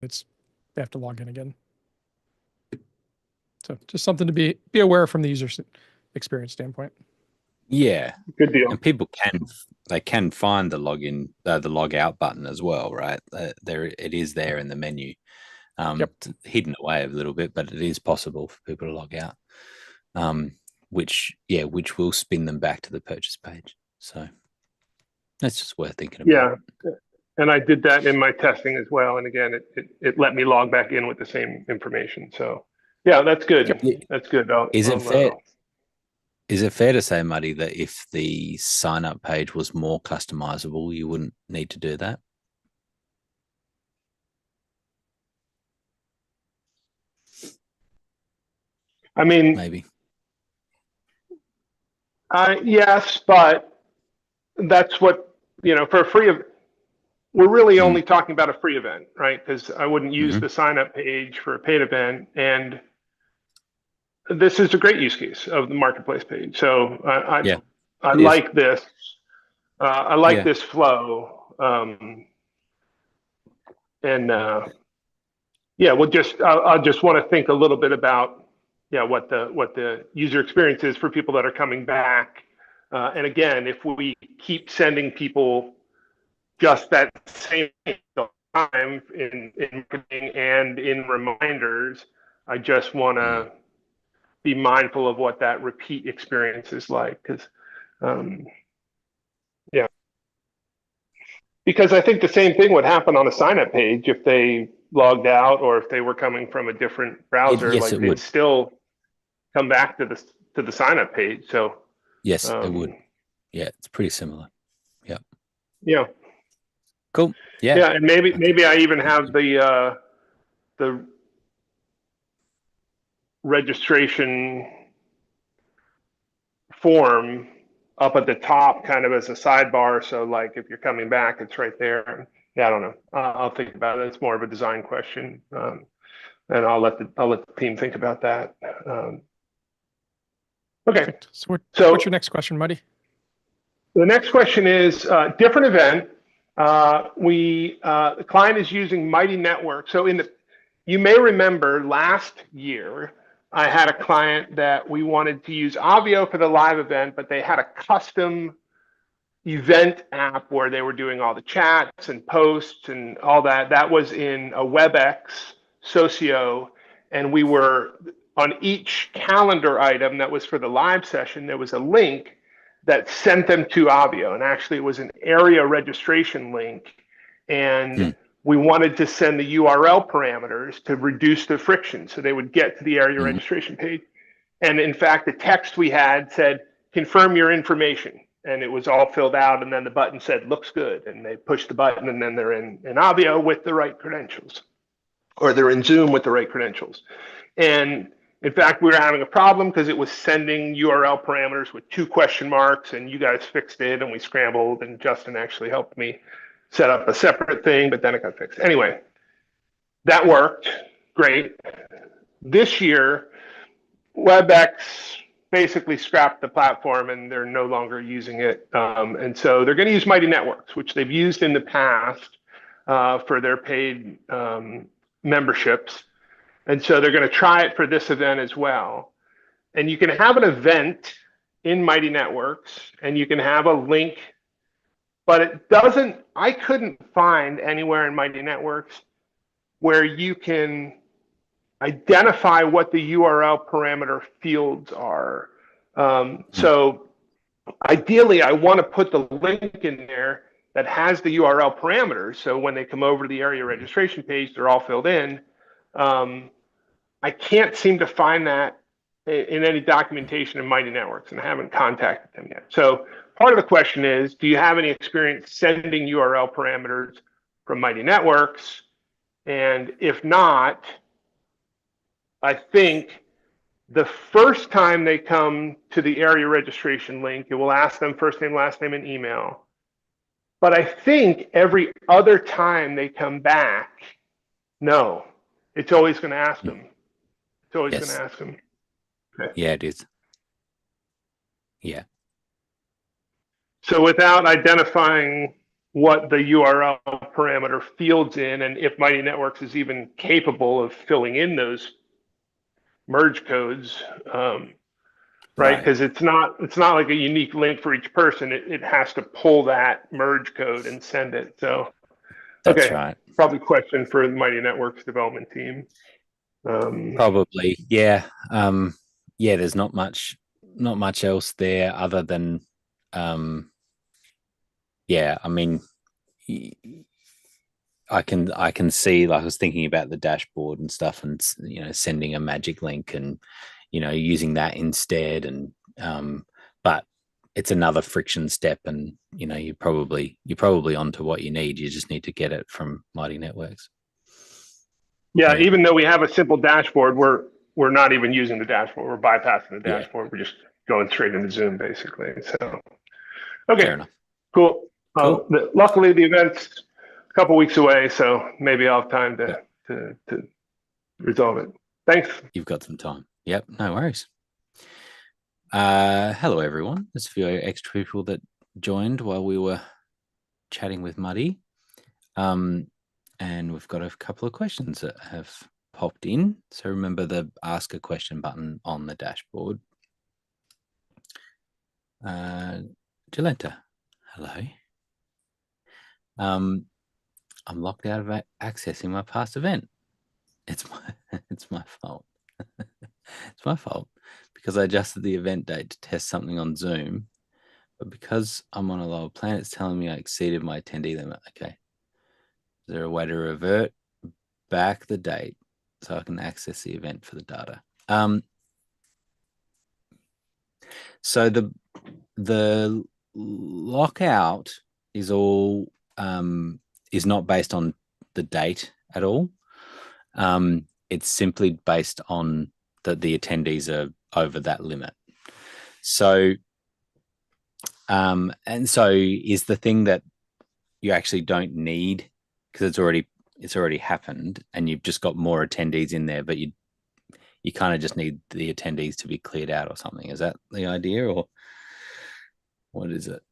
they have to log in again. So just something to be aware from the user experience standpoint. Yeah. Good deal. And people can find the login, the log out button as well, right? There it is there in the menu. Yep. Hidden away a little bit, but it is possible for people to log out. Which will spin them back to the purchase page. So that's just worth thinking about. Yeah. And I did that in my testing as well. And again, it let me log back in with the same information. So yeah, that's good. Yep. That's good. Is it fair to say, Muddy, that if the sign up page was more customizable, you wouldn't need to do that? I mean, Maybe. yes, but that's what, for a free, we're really only talking about a free event, right? Because I wouldn't use the sign up page for a paid event. And this is a great use case of the marketplace page. So I like this. I like this flow. I'll just want to think a little bit about what the user experience is for people that are coming back. And again, if we keep sending people just that same time in marketing and in reminders, I just want to be mindful of what that repeat experience is like. Because I think the same thing would happen on a sign-up page if they logged out or if they were coming from a different browser. It would still come back to the sign-up page. So yes, it would. Yeah, it's pretty similar. Yeah. Yeah. Cool. Yeah. Yeah, and maybe I even have the registration form up at the top kind of as a sidebar. So like if you're coming back, it's right there. Yeah, I don't know. I'll think about it. It's more of a design question. And I'll let the team think about that. Okay. So what's your next question, Muddy? The next question is different event. The client is using Mighty Network. So you may remember last year, I had a client that we wanted to use Obvio for the live event, but they had a custom event app where they were doing all the chats and posts and all that. That was in a WebEx Socio, and we were on each calendar item that was for the live session, there was a link that sent them to Obvio. And actually it was an area registration link. And we wanted to send the URL parameters to reduce the friction so they would get to the area registration page. And in fact, the text we had said, confirm your information. And it was all filled out. And then the button said, looks good. And they push the button and then they're in Obvio with the right credentials, or they're in Zoom with the right credentials. And in fact, we were having a problem because it was sending URL parameters with 2 question marks, and you guys fixed it, and we scrambled, and Justin actually helped me set up a separate thing, but then it got fixed. Anyway, that worked great. This year, WebEx basically scrapped the platform, and they're no longer using it. And so they're going to use Mighty Networks, which they've used in the past for their paid memberships. And so they're going to try it for this event as well. And you can have an event in Mighty Networks and you can have a link, but I couldn't find anywhere in Mighty Networks where you can identify what the URL parameter fields are. So ideally, I want to put the link in there that has the URL parameters. So when they come over to the area registration page, they're all filled in. I can't seem to find that in any documentation in Mighty Networks, and I haven't contacted them yet. So part of the question is, do you have any experience sending URL parameters from Mighty Networks? And if not, I think the first time they come to the area registration link, it will ask them first name, last name, and email. But I think every other time they come back, no, it's always going to ask them. It's always going to ask them. Okay. Yeah, it is. Yeah. So without identifying what the URL parameter fields in, and if Mighty Networks is even capable of filling in those merge codes, right? Right. Because it's not like a unique link for each person. It has to pull that merge code and send it. So, That's okay, right. probably question for the Mighty Networks development team. Probably, yeah. Yeah, there's not much else there other than, yeah. I mean, I can see. Like, I was thinking about the dashboard and stuff, and sending a magic link and using that instead, and but it's another friction step, and you're probably onto what you need. You just need to get it from Mighty Networks. Yeah, Yeah. even though we have a simple dashboard, we're not even using the dashboard. We're bypassing the Yeah. dashboard. We're just going straight into Zoom, basically. So, okay, Fair enough. cool. Cool. Luckily, the event's a couple weeks away, so maybe I'll have time to resolve it. Thanks. You've got some time. Yep, no worries. Hello, everyone. There's a few extra people that joined while we were chatting with Muddy. And we've got a couple of questions that have popped in. So remember the ask a question button on the dashboard. Jalenta, hello. I'm locked out of accessing my past event. It's my fault. It's my fault because I adjusted the event date to test something on Zoom, but because I'm on a lower plan, it's telling me I exceeded my attendee limit. Okay. Is there a way to revert back the date so I can access the event for the data? So the lockout is all is not based on the date at all. It's simply based on that the attendees are over that limit. So and so is the thing that you actually don't need, because it's already happened and you've just got more attendees in there, but you kind of just need the attendees to be cleared out or something. Is that the idea, or what is it?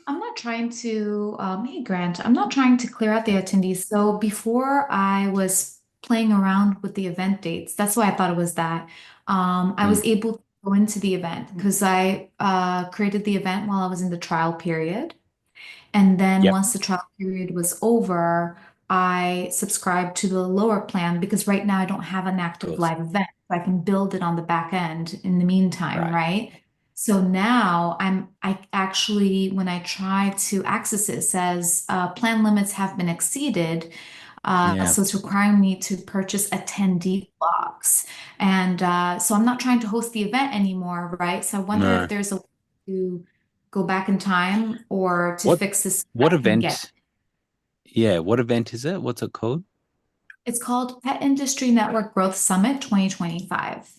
I'm not trying to, hey Grant, I'm not trying to clear out the attendees. So before I was playing around with the event dates, that's why I thought it was that. I was able to go into the event because I created the event while I was in the trial period. And then Yep. once the trial period was over, I subscribed to the lower plan because right now I don't have an active live event. So I can build it on the back end in the meantime, right? So now I actually, when I try to access it, says plan limits have been exceeded. So it's requiring me to purchase attendee blocks. And so I'm not trying to host the event anymore, right? So I wonder if there's a way to go back in time or to fix this. What event? Yeah, what event is it? What's it called? It's called Pet Industry Network Growth Summit 2025.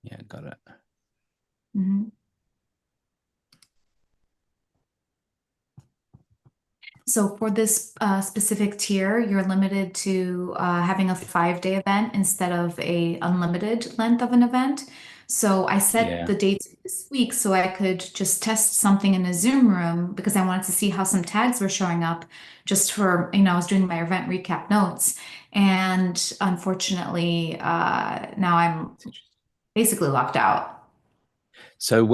Yeah, got it. Mm-hmm. So for this specific tier, you're limited to having a 5-day event instead of a unlimited length of an event. So I set the dates this week so I could just test something in a Zoom room because I wanted to see how some tags were showing up just for, I was doing my event recap notes. And unfortunately, now I'm basically locked out. So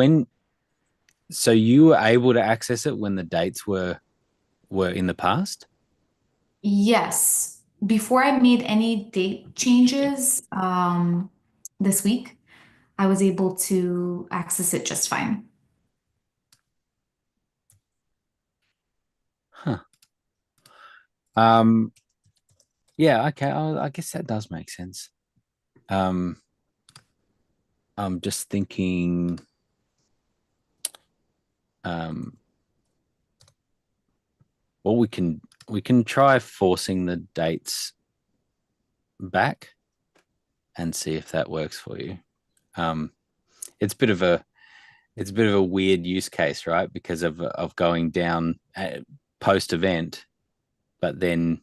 you were able to access it when the dates were in the past? Yes. Before I made any date changes this week, I was able to access it just fine. Huh. Yeah, okay. I guess that does make sense. I'm just thinking, well, we can try forcing the dates back and see if that works for you. It's a bit of a weird use case, right? Because of going down post event, but then,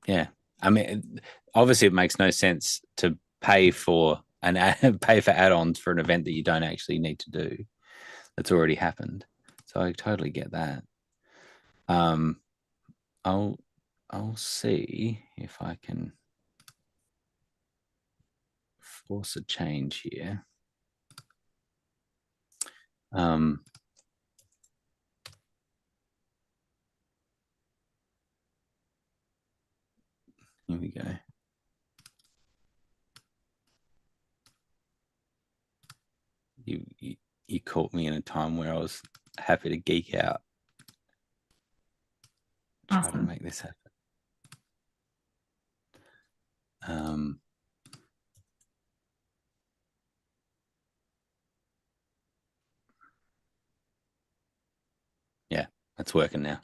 yeah, I mean, obviously it makes no sense to pay for add-ons for an event that you don't actually need to do. That's already happened. So So I totally get that. I'll see if I can force a change here. Here we go. You caught me in a time where I was happy to geek out. Try to make this happen. Yeah, that's working now.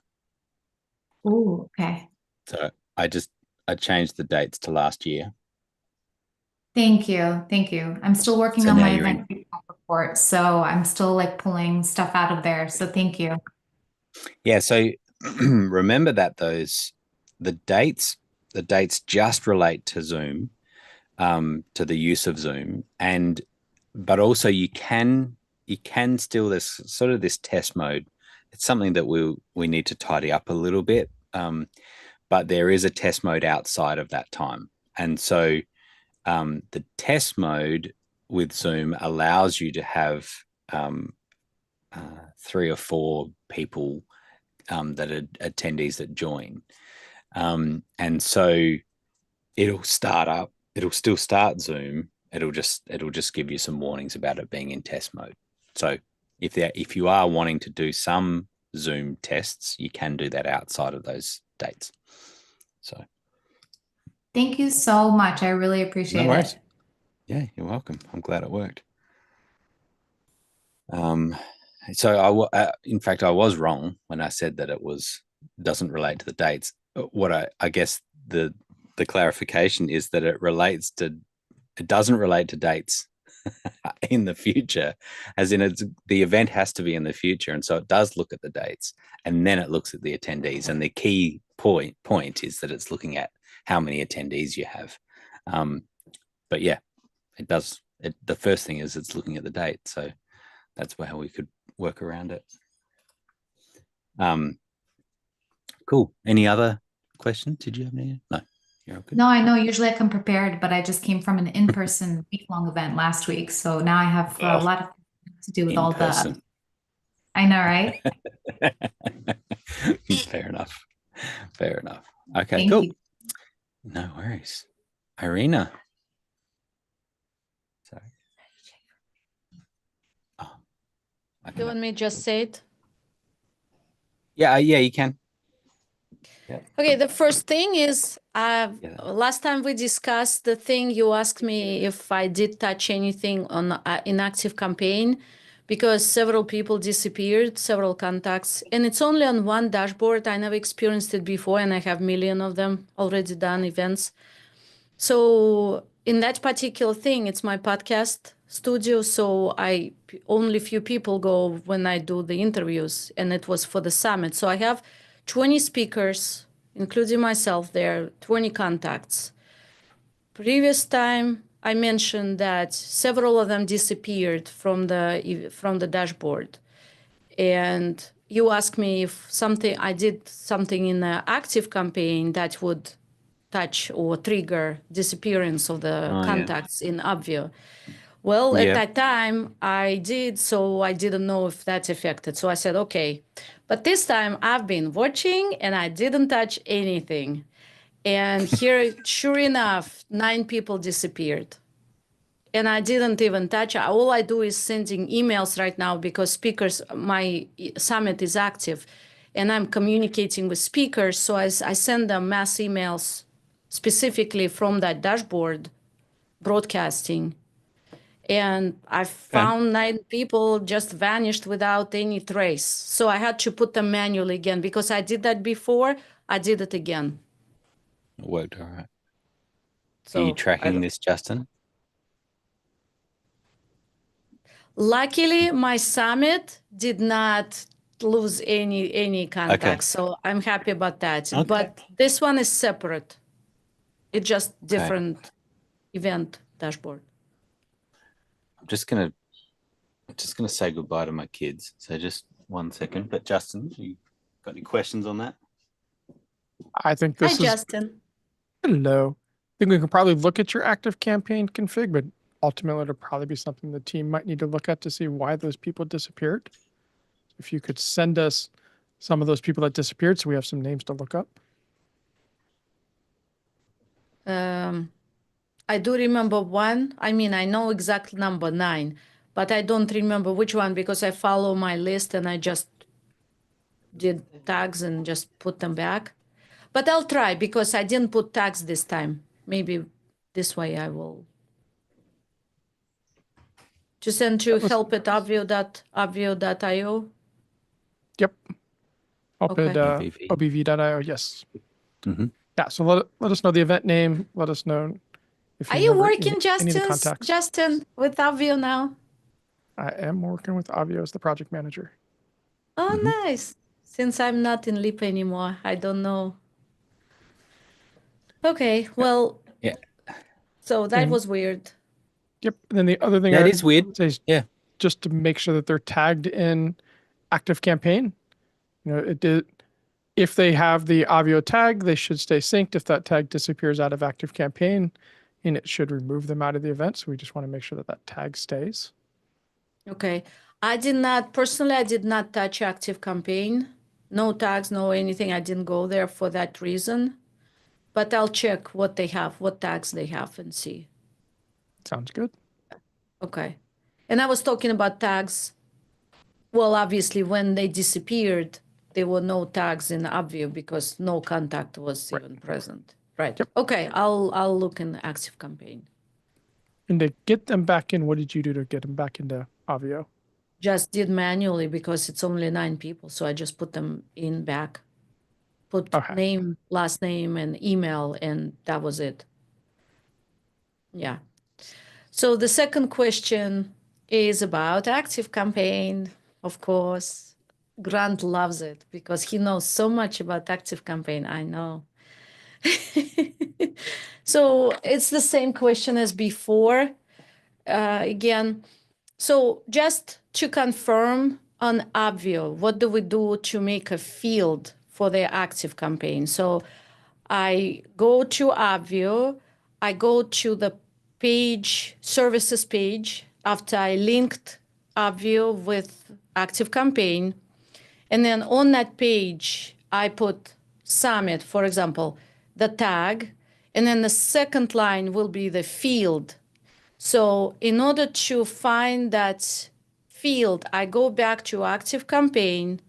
Oh, okay. So I changed the dates to last year. Thank you. Thank you. I'm still working So on now my you're event report, so I'm still like pulling stuff out of there. So thank you. Yeah, so remember that the dates just relate to Zoom, to the use of Zoom, but also you can still, there's sort of this test mode. It's something that we need to tidy up a little bit, but there is a test mode outside of that time, and so the test mode with Zoom allows you to have 3 or 4 people that are attendees that join, and so it'll still start Zoom. It'll just give you some warnings about it being in test mode. So if you are wanting to do some Zoom tests, you can do that outside of those dates. So Thank you so much. I really appreciate it. Yeah, you're welcome. I'm glad it worked. So in fact, I was wrong when I said that doesn't relate to the dates. What I guess the clarification is that it doesn't relate to dates in the future, as in the event has to be in the future, and so it does look at the dates, and then it looks at the attendees. And the key point is that it's looking at how many attendees you have. But yeah, it does. The first thing is it's looking at the date, so that's how we could work around it. Cool. Any other questions? Did you have any? No. You're okay. No, I know. Usually I come prepared, but I just came from an in-person week-long event last week, so now I have a lot of to do with all the. I know, right? Fair enough. Fair enough. Okay, Thank cool. you. No worries. Irina. Sorry. Oh, Do you want me to just say it? Yeah, you can. Yeah. Okay, the first thing is, last time we discussed the thing, you asked me if I did touch anything on inactive campaign, because several people disappeared, several contacts, and it's only on one dashboard. I never experienced it before, and I have million of them already done events. So in that particular thing, it's my podcast studio, so only few people go when I do the interviews, and it was for the summit. So I have 20 speakers, including myself there, 20 contacts. Previous time, I mentioned that several of them disappeared from the dashboard. And you asked me if I did something in the active campaign that would touch or trigger disappearance of the contacts in Obvio. Well, at that time I did, so I didn't know if that's affected. So I said, okay. But this time I've been watching and I didn't touch anything. And here, sure enough, 9 people disappeared. And I didn't even touch. All I do is sending emails right now because speakers, my summit is active and I'm communicating with speakers. So I send them mass emails specifically from that dashboard broadcasting. And I found 9 people just vanished without any trace. So I had to put them manually again because I did that before. I did it again. It worked all right. So are you tracking this, Justin? Luckily, my summit did not lose any contacts, so I'm happy about that. Okay. But this one is separate. It's just different event dashboard. I'm just gonna say goodbye to my kids. So just 1 second. But Justin, you got any questions on that? I think Hi, this is Justin. hello. I think we can probably look at your active campaign config, but ultimately it'll probably be something the team might need to look at to see why those people disappeared. If you could send us some of those people that disappeared so we have some names to look up. I do remember one. I mean, I know exact number 9, but I don't remember which one because I follow my list and I just did tags and just put them back. But I'll try because I didn't put tags this time. Maybe this way I will. To send to help at obvio.io. Yep. Up Okay. at OBV. obv.io, yes. Mhm. Yeah, so let us know the event name. Let us know if Are you remember working, any of the Justin? contacts. Justin, with Obvio now? I am working with Obvio as the project manager. Oh, nice. Since I'm not in LIP anymore, I don't know. Okay, well, Yeah. so that And- was weird. Yep. And then the other thing That I is weird. would say is Yeah. just to make sure that they're tagged in active campaign. You know, it did. If they have the Obvio tag, they should stay synced. If that tag disappears out of active campaign, and it should remove them out of the event. So we just want to make sure that that tag stays. Okay. I did not touch active campaign. No tags, no anything. I didn't go there for that reason. But I'll check what they have, what tags they have and see. Sounds good. Okay. And I was talking about tags. Well, obviously, when they disappeared, there were no tags in Obvio because no contact was Right. even present. Right. Yep. Okay. I'll look in the active campaign. And to get them back in, what did you do to get them back into Obvio? Just did manually because it's only 9 people, so I just put them in back. Put Okay. name, last name, and email, and that was it. Yeah. So the second question is about active campaign, of course. Grant loves it because he knows so much about active campaign. I know. So it's the same question as before. Again, so just to confirm on Obvio, what do we do to make a field for the active campaign? So I go to Obvio, I go to the page, services page, after I linked Obvio with active campaign. And then on that page, I put Summit, for example, the tag. And then the second line will be the field. So in order to find that field, I go back to active campaign,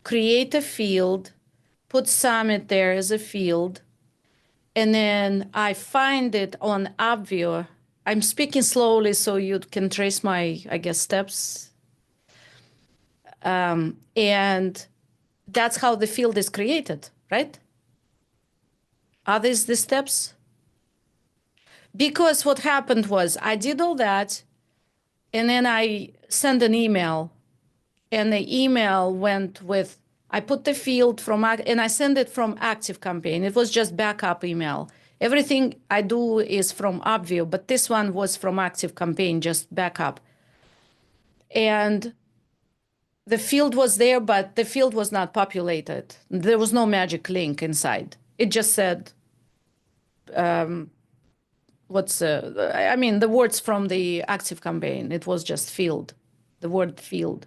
create a field, put Summit there as a field, and then I find it on Obvio. I'm speaking slowly so you can trace my, I guess, steps. And that's how the field is created, right? Are these the steps? Because what happened was I did all that, and then I sent an email, and the email went with, I put the field from, and I sent it from active campaign. It was just backup email. Everything I do is from Obvio, but this one was from active campaign, just backup. And the field was there, but the field was not populated. There was no magic link inside. It just said, the words from the active campaign. It was just field, the word field.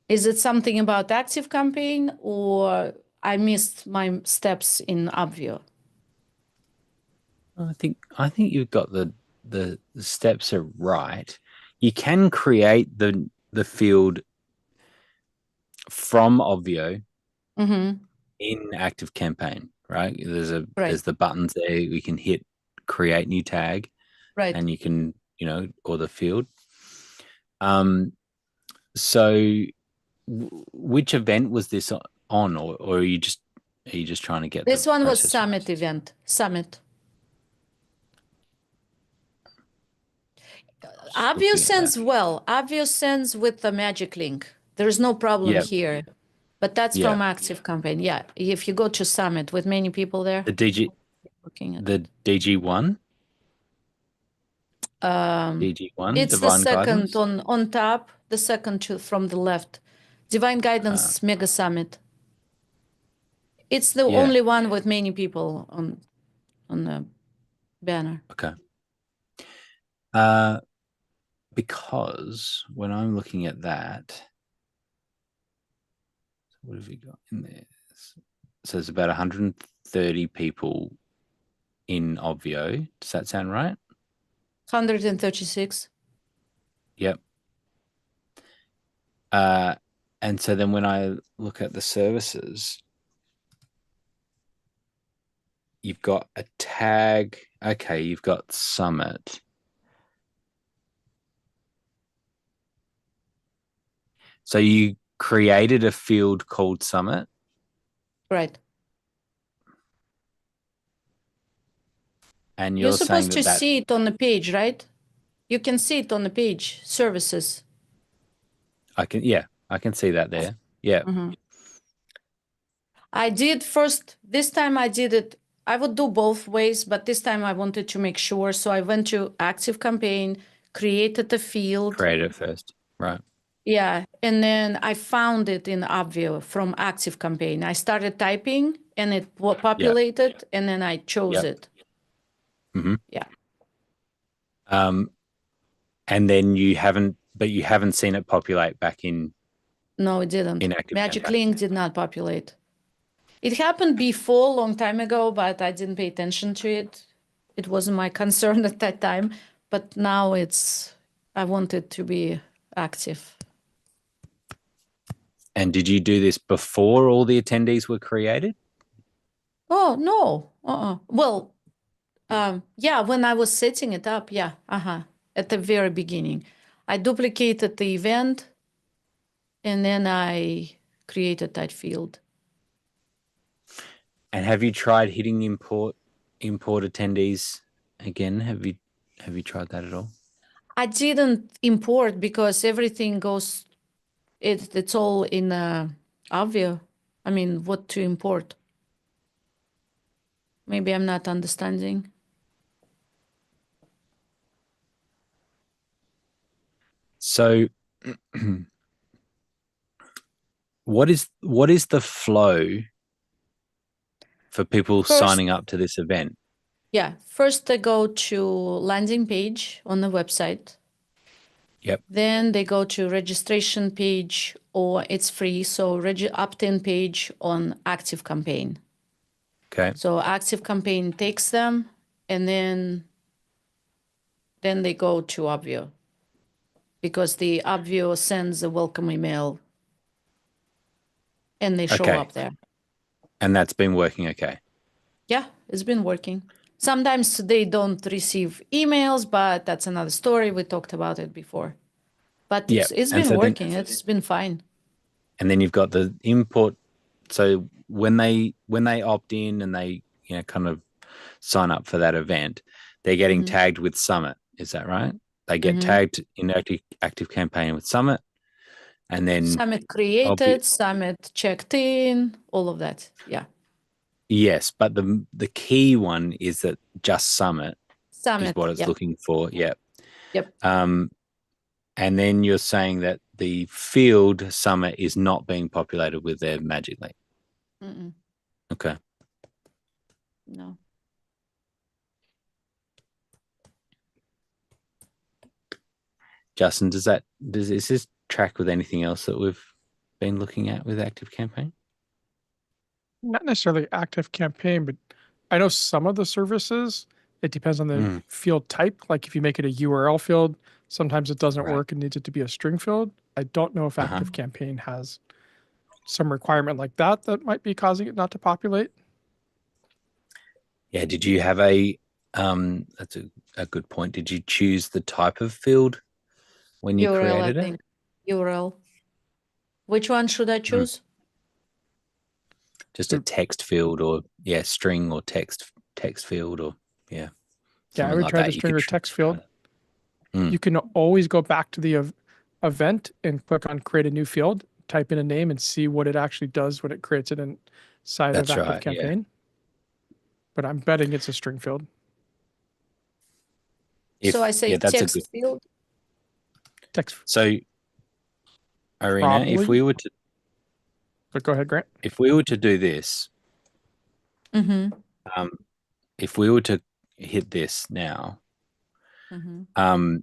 Is it something about active campaign or I missed my steps in Obvio? I think you've got the steps are right. You can create the field from Obvio in active campaign, right? There's the buttons there. We can hit create new tag, right? And you can, or the field. So which event was this on, or are you just trying to get this one was process Summit right? event, Summit. Obvio sends with the magic link. There is no problem here, but that's from active campaign. Yeah, if you go to Summit with many people there. The DG1. DG1, It's the Divine second Guidance. on top, the second from the left. Divine Guidance Mega Summit. It's the only one with many people on the banner. Okay. Because when I'm looking at that, what have you got in there? So there's about 130 people in Obvio. Does that sound right? 136. Yep. And so then when I look at the services, you've got a tag. Okay, you've got Summit. So you created a field called Summit? Right. And You're you're saying supposed to that see it on the page, right? You can see it on the page, services. I can see that there. Yeah. I did first, this time I did it, I would do both ways, but this time I wanted to make sure. So I went to Active Campaign, created a field. Create it first. Right. Yeah. And then I found it in Obvio from Active Campaign. I started typing and it populated and then I chose it. Yeah. And then you haven't seen it populate back in. No, it didn't. Magic Campaign. Link did not populate. It happened before, a long time ago, but I didn't pay attention to it. It wasn't my concern at that time. But now I want it to be active. And did you do this before all the attendees were created? Oh, no. Well, yeah, when I was setting it up, yeah. At the very beginning. I duplicated the event and then I created that field. And have you tried hitting import attendees again? Have you tried that at all? I didn't import because everything goes, it's all in Obvio. I mean, what to import? Maybe I'm not understanding. So what is the flow for people signing up to this event? Yeah, first they go to landing page on the website. Yep. Then they go to registration page, or it's free, so opt-in page on Active Campaign. Okay. So Active Campaign takes them, and then they go to Obvio, because the Obvio sends a welcome email, and they show up there. And that's been working okay? Yeah, it's been working. Sometimes they don't receive emails, but that's another story. We talked about it before. But it's been working. It's been fine. And then you've got the import. So when they opt in and they kind of sign up for that event, they're getting tagged with Summit. Is that right? They get tagged in active campaign with Summit, and then Summit created, Summit checked in, all of that. Yeah. Yes, but the key one is that just Summit is what it's looking for. Yep. Yep. And then you're saying that the field Summit is not being populated with their Magic Link. Okay. No. Justin, is this track with anything else that we've been looking at with Active Campaign? Not necessarily Active Campaign, but I know some of the services, it depends on the field type. Like if you make it a URL field, sometimes it doesn't work and needs it to be a string field. I don't know if Active Campaign has some requirement like that might be causing it not to populate. Yeah. Did you have that's a good point. Did you choose the type of field when you created it? URL. Which one should I choose? Just a text field, or string or text field, or I would try the string or text field. You can always go back to the event and click on create a new field, type in a name, and see what it actually does when it creates it inside of Active Campaign. But I'm betting it's a string field. So I say that's text field. Text. So, Irina, Probably. if we were to, but go ahead, Grant. if we were to do this, Mm-hmm. if we were to hit this now, Mm-hmm.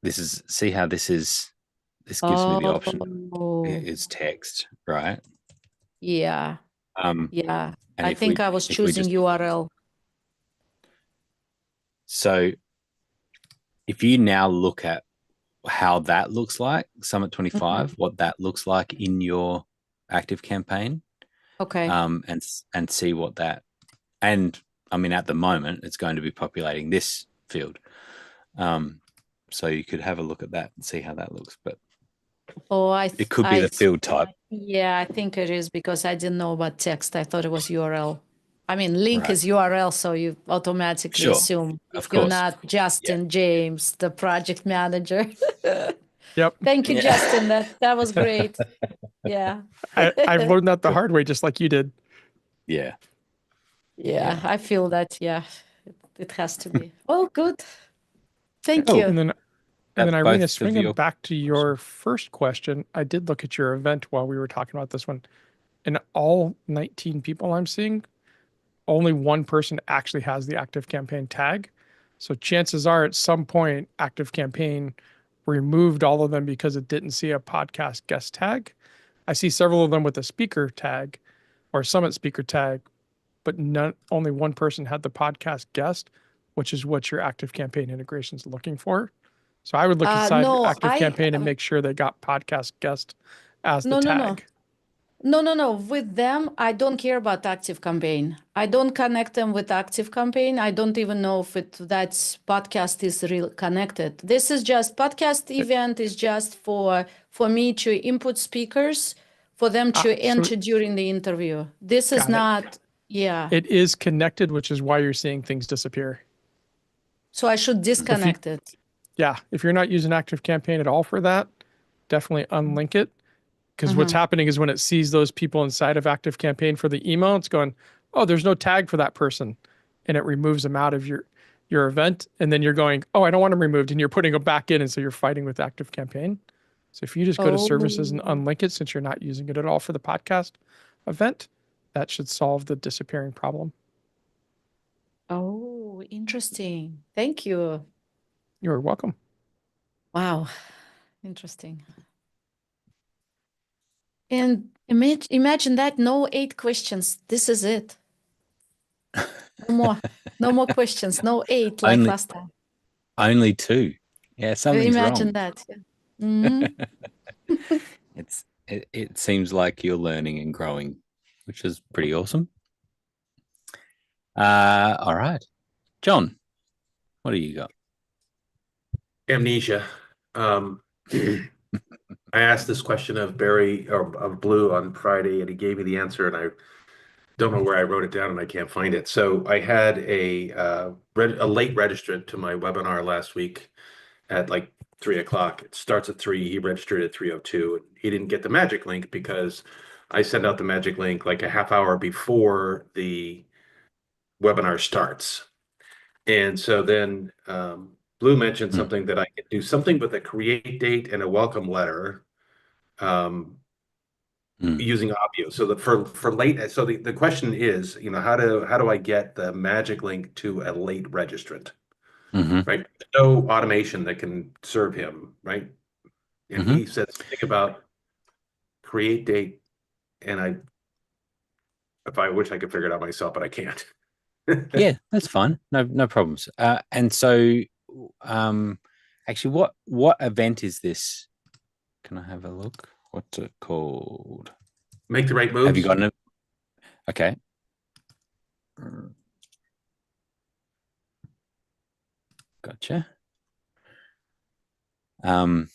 this is, see how this gives me the option. Oh, It's text, right? yeah. And I think I was choosing URL. So if you now look at how that looks like, Summit 25, what that looks like in your active campaign, okay, and see what that, and I mean, at the moment, it's going to be populating this field. So you could have a look at that and see how that looks, but it could be the field type. Yeah, I think it is because I didn't know about text. I thought it was URL. I mean, link is URL, so you automatically assume if you're not Justin James, the project manager. Yep. Thank you, Justin. That was great. Yeah. I've learned that the hard way, just like you did. Yeah. Yeah, I feel that. Yeah, it has to be. Oh, good. Thank you. And then Irina, swinging back to your first question, I did look at your event while we were talking about this one. And all 19 people I'm seeing, only one person actually has the active campaign tag. So chances are at some point, active campaign removed all of them because it didn't see a podcast guest tag. I see several of them with a speaker tag or summit speaker tag, but only one person had the podcast guest, which is what your active campaign integration is looking for. So I would look inside active campaign and make sure they got podcast guest as the tag. No. With them, I don't care about active campaign. I don't connect them with active campaign. I don't even know if that podcast is real connected. This is just podcast event is just for me to input speakers, for them to enter during the interview. This is not, It is connected, which is why you're seeing things disappear. So I should disconnect it. Yeah, if you're not using active campaign at all for that, definitely unlink it. Because what's happening is when it sees those people inside of active campaign for the email, it's going, oh, there's no tag for that person. And it removes them out of your event. And then you're going, oh, I don't want them removed. And you're putting them back in. And so you're fighting with active campaign. So if you just go to services and unlink it, since you're not using it at all for the podcast event, that should solve the disappearing problem. Oh, interesting. Thank you. You're welcome. Wow. Interesting. And imagine that, no 8 questions. This is it. No more questions. No 8 like last time. Only 2. Yeah, something's wrong. Imagine that. Yeah. It seems like you're learning and growing, which is pretty awesome. All right, John, what do you got? Amnesia. I asked this question of Barry or of Blue on Friday, and he gave me the answer, and I don't know where I wrote it down, and I can't find it. So I had a late registrant to my webinar last week at like 3:00. It starts at 3. He registered at 3:02. He didn't get the magic link because I send out the magic link like a half hour before the webinar starts. And so then Blue mentioned something that I could do something with a create date and a welcome letter using Obvio. So for late, so the question is, how do I get the magic link to a late registrant? Right? No automation that can serve him, right? And he said something about create date, and I wish I could figure it out myself, but I can't. Yeah, that's fine. No problems. And so, actually, what event is this? Can I have a look? What's it called? Make the right moves. Have you got an? Okay. Gotcha. And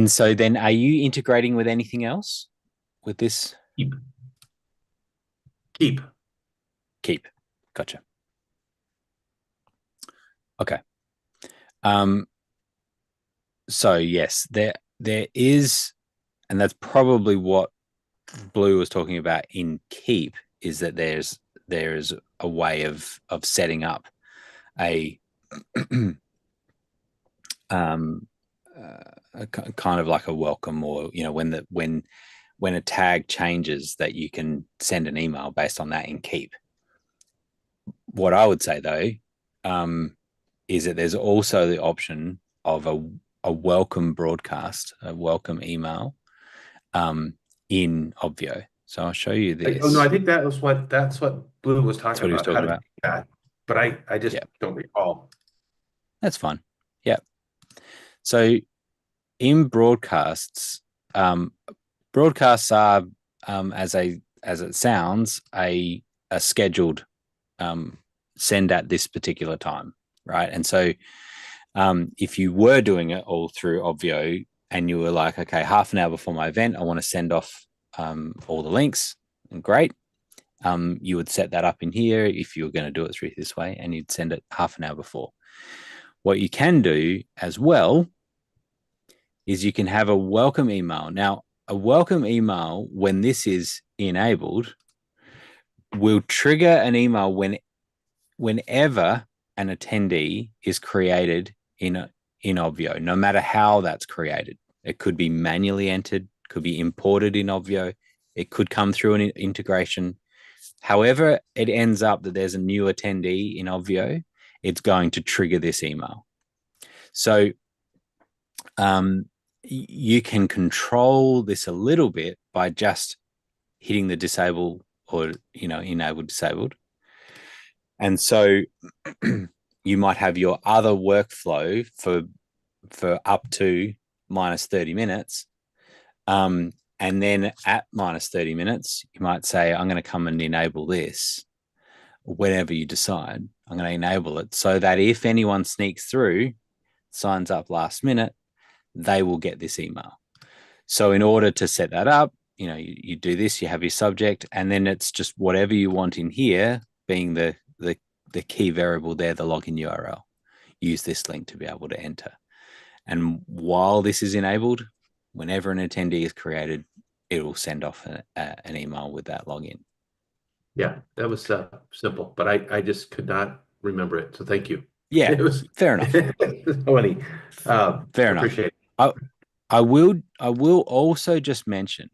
so then, are you integrating with anything else with this? Keep. Gotcha. Okay. So yes, there is, and that's probably what Blue was talking about in Keep, is that there's a way of setting up a kind of like a welcome, or when a tag changes, that you can send an email based on that in Keep. What I would say though, is that there's also the option of a welcome broadcast, a welcome email, in Obvio. So I'll show you this. Oh no, I think that's what Blue was talking That's what he was talking about. That, but I just don't recall. That's fine. Yeah. So in broadcasts, broadcasts are, as it sounds, a scheduled send at this particular time, right? And so if you were doing it all through Obvio and you were like, okay, half an hour before my event, I want to send off all the links, and great. You would set that up in here if you were going to do it through this way, and you'd send it half an hour before. What you can do as well is you can have a welcome email. Now, a welcome email, when this is enabled, will trigger an email whenever an attendee is created in Obvio, no matter how that's created. It could be manually entered, could be imported in Obvio, it could come through an integration. However it ends up that there's a new attendee in Obvio, it's going to trigger this email. So you can control this a little bit by just hitting the disable or enable disabled. And so you might have your other workflow for up to minus 30 minutes. And then at minus 30 minutes, you might say, I'm going to come and enable this. Whenever you decide, I'm going to enable it so that if anyone sneaks through, signs up last minute, they will get this email. So in order to set that up, you do this, you have your subject, and then it's just whatever you want in here, being the key variable there, the login URL. Use this link to be able to enter. And while this is enabled, whenever an attendee is created, it will send off an email with that login. Yeah, that was simple, but I just could not remember it. So thank you. Yeah, it was fair enough. Funny. Fair enough. Appreciate it. I will also just mention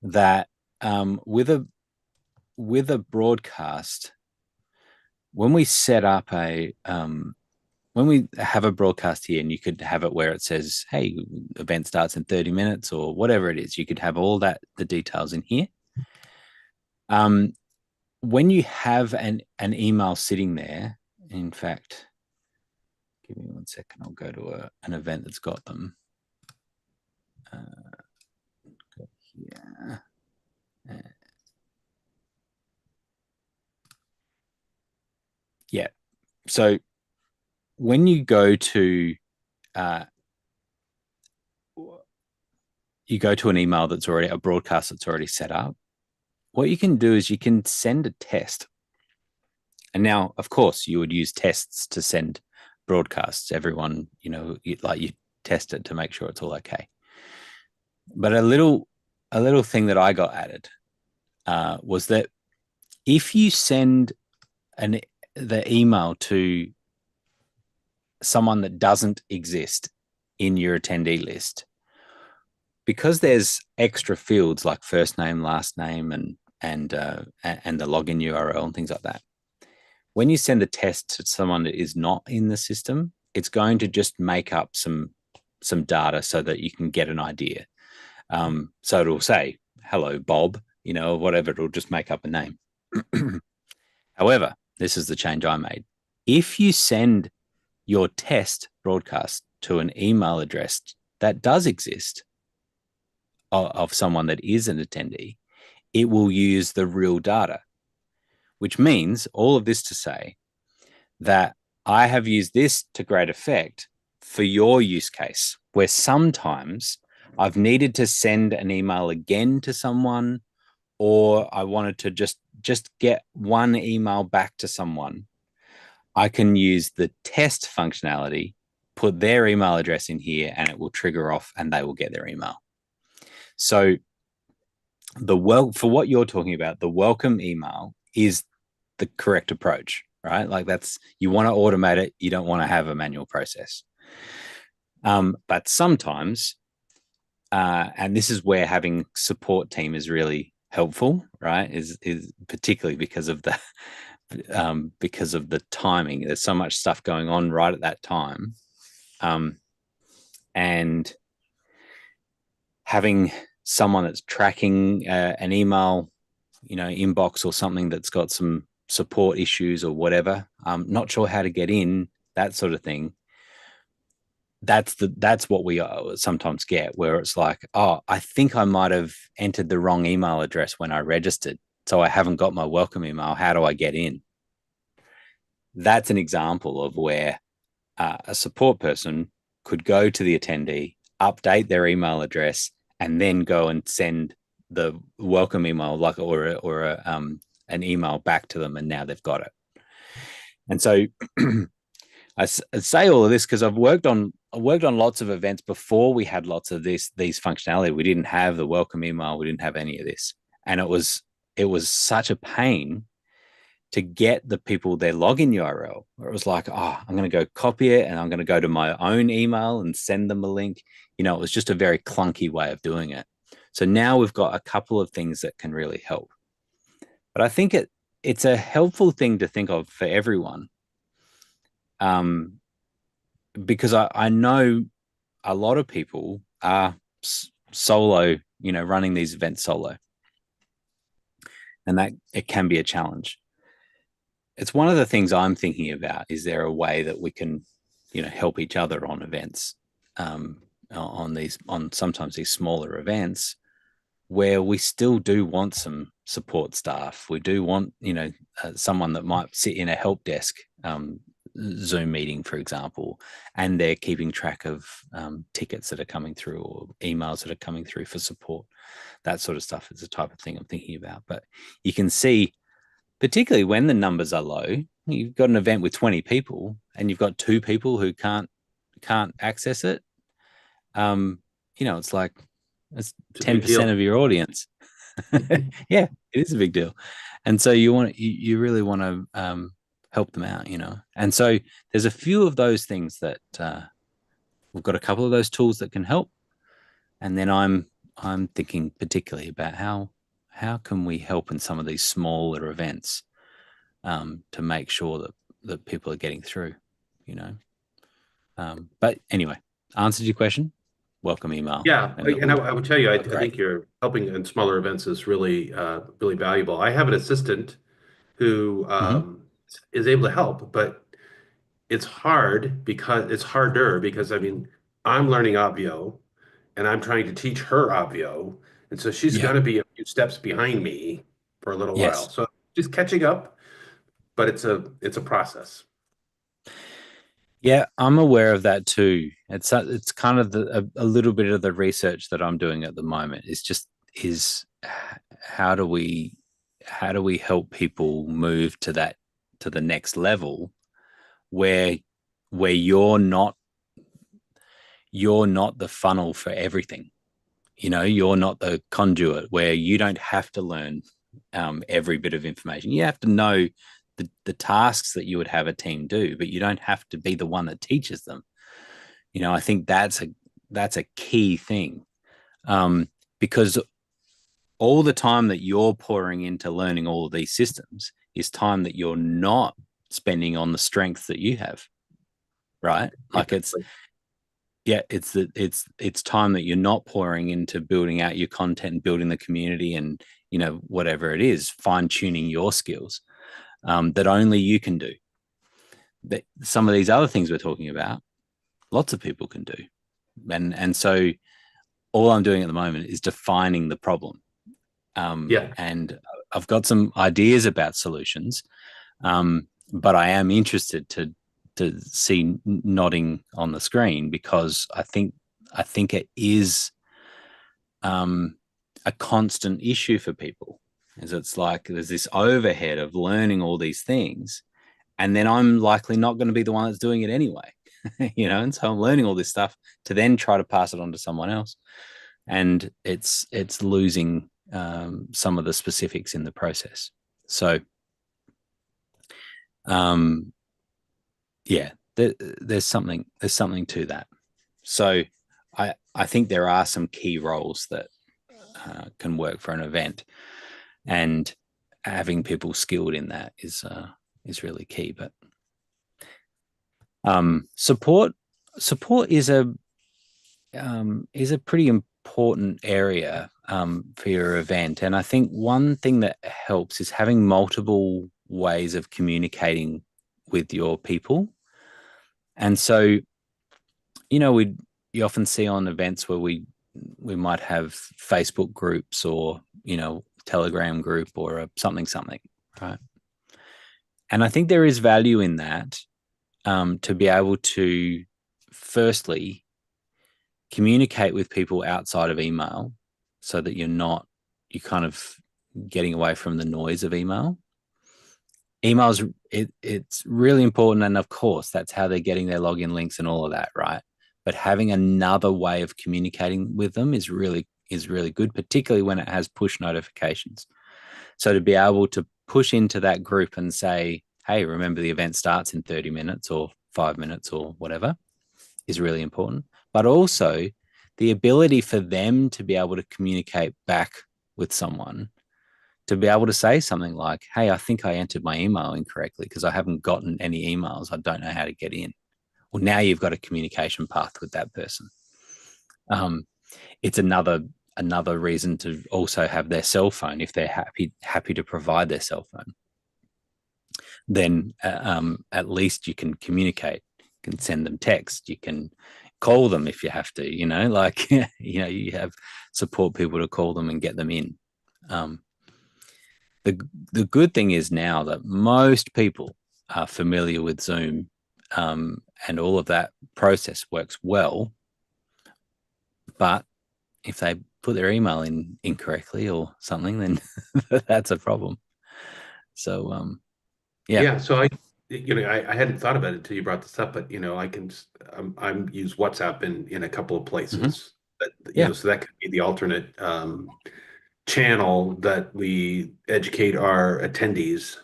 that with a broadcast, when we set up when we have a broadcast here, and you could have it where it says, hey, event starts in 30 minutes or whatever it is, you could have all the details in here. When you have an email sitting there, in fact, give me 1 second, I'll go to an event that's got them. Go here. Yeah. So when you go to an email that's already a broadcast that's already set up, what you can do is you can send a test. And now, of course, you would use tests to send broadcasts. Everyone, you test it to make sure it's all okay. But a little thing that I got added was that if you send the email to someone that doesn't exist in your attendee list, because there's extra fields like first name, last name, and the login URL and things like that, when you send a test to someone that is not in the system, it's going to just make up some data so that you can get an idea. So it'll say, hello, Bob, or whatever. It'll just make up a name. However, this is the change I made. If you send your test broadcast to an email address that does exist of someone that is an attendee, it will use the real data, which means all of this to say that I have used this to great effect for your use case, where sometimes I've needed to send an email again to someone, or I wanted to just get one email back to someone. I can use the test functionality, put their email address in here, and it will trigger off and they will get their email. So for what you're talking about, the welcome email is the correct approach. right? Like you want to automate it. You don't want to have a manual process. But sometimes, and this is where having support team is really helpful, right? Is particularly because of the timing. There's so much stuff going on right at that time, and having someone that's tracking an email, inbox or something that's got some support issues or whatever, not sure how to get in, that sort of thing. That's what we sometimes get, where it's like, oh, I think I might have entered the wrong email address when I registered, so I haven't got my welcome email. How do I get in? That's an example of where a support person could go to the attendee, update their email address, and then go and send the welcome email, an email back to them, and now they've got it. And so I say all of this because I've worked on lots of events before we had lots of these functionality. We didn't have the welcome email. We didn't have any of this, and it was such a pain to get the people their login URL, where it was like, oh, I'm going to go copy it and I'm going to go to my own email and send them a link. It was just a very clunky way of doing it. So now we've got a couple of things that can really help. But I think it's a helpful thing to think of for everyone. Because I know a lot of people are solo, running these events solo. And that it can be a challenge. It's one of the things I'm thinking about. Is there a way that we can, help each other on events, on sometimes these smaller events, where we still do want some support staff. We do want, someone that might sit in a help desk Zoom meeting, for example, and they're keeping track of tickets that are coming through or emails that are coming through for support. That sort of stuff is the type of thing I'm thinking about. But you can see, particularly when the numbers are low, you've got an event with 20 people and you've got 2 people who can't access it. It's like it's 10% of your audience. Yeah, it is a big deal. And so you really want to help them out, And so there's a few of those things that we've got a couple of those tools that can help. And then I'm thinking particularly about how can we help in some of these smaller events to make sure that people are getting through, But anyway, answered your question. Welcome email. Yeah, and I would tell you, I think you're helping in smaller events is really, really valuable. I have an assistant who is able to help, but it's harder because I mean, I'm learning Obvio and I'm trying to teach her Obvio. And so she's going to be a few steps behind me for a little while. So just catching up, but it's a process. Yeah, I'm aware of that too. It's kind of a little bit of the research that I'm doing at the moment is how do we help people move to the next level where you're not the funnel for everything. You're not the conduit where you don't have to learn every bit of information. You have to know the tasks that you would have a team do, but you don't have to be the one that teaches them. I think that's a key thing, because all the time that you're pouring into learning all of these systems is time that you're not spending on the strengths that you have, right? Like it's time that you're not pouring into building out your content and building the community and whatever it is, fine tuning your skills. That only you can do. That some of these other things we're talking about, lots of people can do, and so all I'm doing at the moment is defining the problem. And I've got some ideas about solutions, but I am interested to see nodding on the screen because I think it is a constant issue for people. Is it's like there's this overhead of learning all these things, and then I'm likely not going to be the one that's doing it anyway, and so I'm learning all this stuff to then try to pass it on to someone else, and it's losing some of the specifics in the process. So Yeah, there's something to that. So I think there are some key roles that can work for an event, and having people skilled in that is really key. But support is a pretty important area for your event, and I think one thing that helps is having multiple ways of communicating with your people. And so, you often see on events where we might have Facebook groups, or Telegram group, or a something, right? And I think there is value in that, to be able to firstly communicate with people outside of email, so that you're kind of getting away from the noise of email. Emails, it's really important, and of course that's how they're getting their login links and all of that, right? But having another way of communicating with them is really good, particularly when it has push notifications. So to be able to push into that group and say, hey, remember the event starts in 30 minutes or 5 minutes or whatever, is really important. But also the ability for them to be able to communicate back with someone, to be able to say something like, hey, I think I entered my email incorrectly because I haven't gotten any emails. I don't know how to get in. Well, now you've got a communication path with that person. It's another reason to also have their cell phone. If they're happy to provide their cell phone, then at least you can communicate. You can send them text. You can call them if you have to. You have support people to call them and get them in. The good thing is now that most people are familiar with Zoom, and all of that process works well. But if they put their email in incorrectly or something, then that's a problem. So, yeah. So I hadn't thought about it until you brought this up, but I can I'm use WhatsApp in a couple of places. But, so that could be the alternate channel that we educate our attendees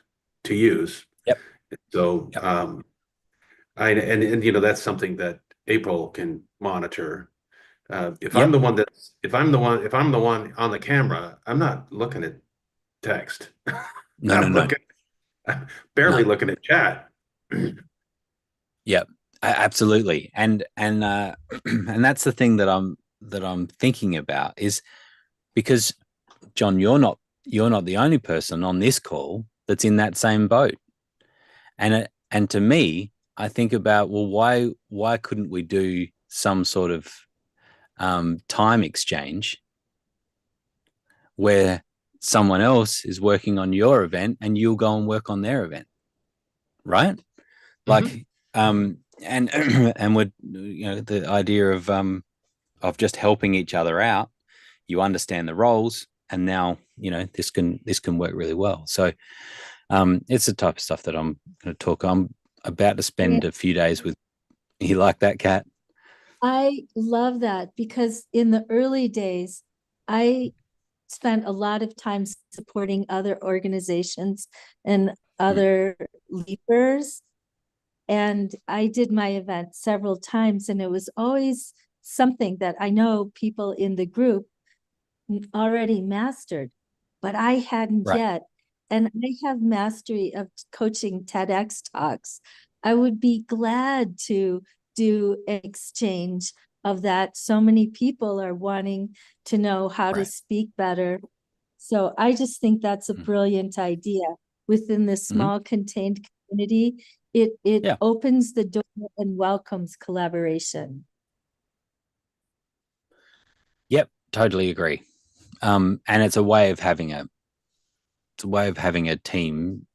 to use. Yep. So that's something that April can monitor. If I'm the one on the camera, I'm not looking at text. No. I'm barely looking at chat. Yep, absolutely. And and that's the thing that I'm thinking about, is because, John, you're not the only person on this call that's in that same boat. And to me, I think about, well, why couldn't we do some sort of time exchange where someone else is working on your event and you'll go and work on their event, right? Like, and with the idea of just helping each other out. You understand the roles, and now this can work really well. So it's the type of stuff that I'm going to talk. I'm about to spend a few days with. You like that, Kat? I love that, because in the early days, I spent a lot of time supporting other organizations and other leaders. And I did my event several times, and it was always something that I know people in the group already mastered, but I hadn't yet. And I have mastery of coaching TEDx talks. I would be glad to do an exchange of that. So many people are wanting to know how to speak better. So I just think that's a brilliant idea. Within this small contained community, it opens the door and welcomes collaboration. Yep, totally agree. And it's a way of having a team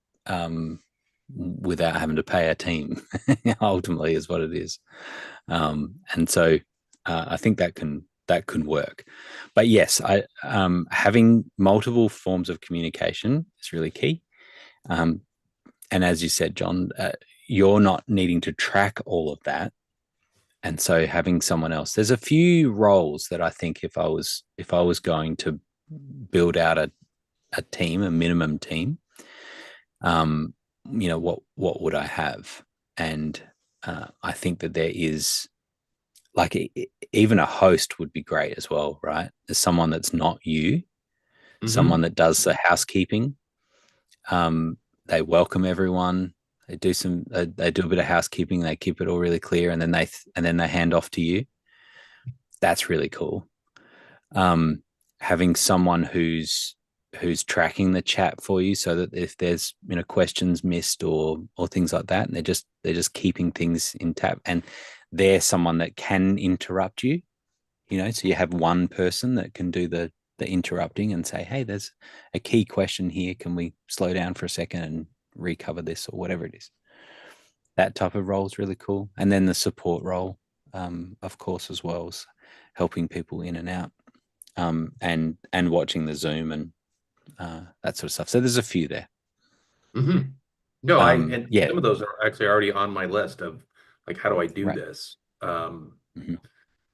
without having to pay a team. Ultimately, is what it is. And so I think that can work. But yes, having multiple forms of communication is really key. And as you said, John, you're not needing to track all of that. And so having someone else, there's a few roles that I think if I was going to build out a team, a minimum team, what would I have? And I think that there is, like, even a host would be great as well, right? There's someone that's not you, someone that does the housekeeping. They welcome everyone. They do they do a bit of housekeeping. They keep it all really clear, and then they hand off to you. That's really cool. Having someone who's tracking the chat for you, so that if there's questions missed or things like that, and they're just keeping things in tap, and they're someone that can interrupt you. So you have one person that can do the interrupting and say, hey, there's a key question here. Can we slow down for a second and recover this, or whatever it is? That type of role is really cool. And then the support role, of course, as well, as helping people in and out, and watching the Zoom and that sort of stuff. So there's a few there. No, some of those are actually already on my list of, like, how do I do this?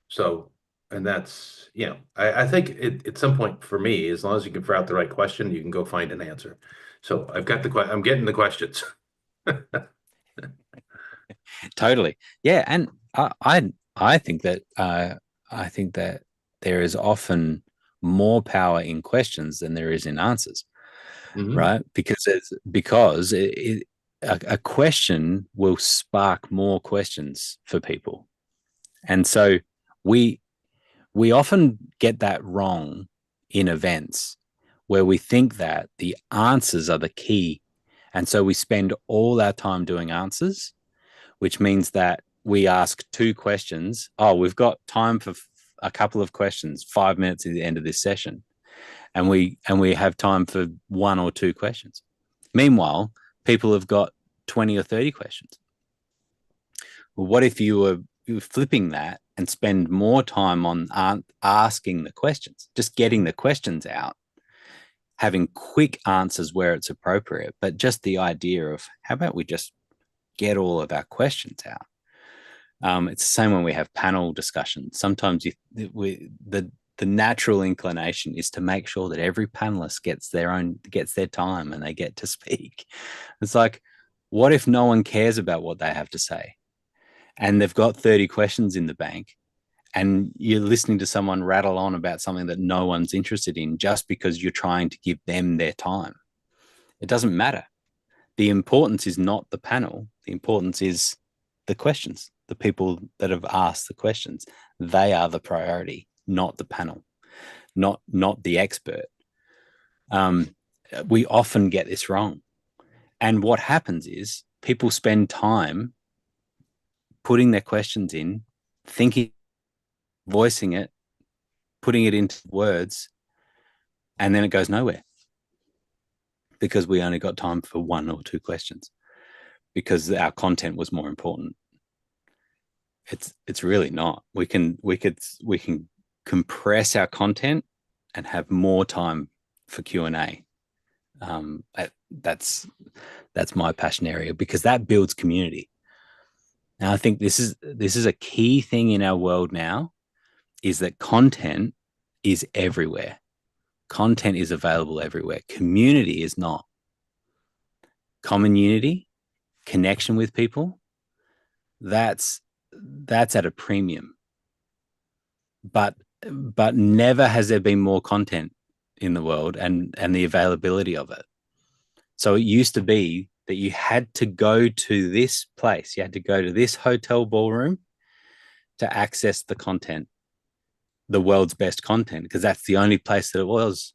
So, and that's, I think at some point for me, as long as you can figure out the right question, you can go find an answer. So I'm getting the questions. Totally. Yeah. And I think that there is often more power in questions than there is in answers, right? Because a question will spark more questions for people. And so we often get that wrong in events, where we think that the answers are the key. And so we spend all our time doing answers, which means that we ask 2 questions. Oh, we've got time for a couple of questions, 5 minutes at the end of this session. And we have time for 1 or 2 questions. Meanwhile, people have got 20 or 30 questions. Well, what if you were flipping that and spend more time on asking the questions, just getting the questions out, having quick answers where it's appropriate, but just the idea of, how about we just get all of our questions out? It's the same when we have panel discussions. Sometimes the natural inclination is to make sure that every panelist gets their time and they get to speak. It's like, what if no one cares about what they have to say, and they've got 30 questions in the bank, and you're listening to someone rattle on about something that no one's interested in just because you're trying to give them their time? It doesn't matter. The importance is not the panel. The importance is the questions, the people that have asked the questions. They are the priority, not the panel, not the expert. We often get this wrong. And what happens is people spend time putting their questions in, thinking, voicing it, putting it into words, and then it goes nowhere, because we only got time for 1 or 2 questions, because our content was more important. It's really not. We can compress our content and have more time for Q&A. That's my passion area, because that builds community. Now, I think this is a key thing in our world now, is that content is everywhere. Content is available everywhere. Community is not. Community, connection with people, that's at a premium. But never has there been more content in the world and the availability of it. So it used to be that you had to go to this place, you had to go to this hotel ballroom to access the content, the world's best content, because that's the only place that it was,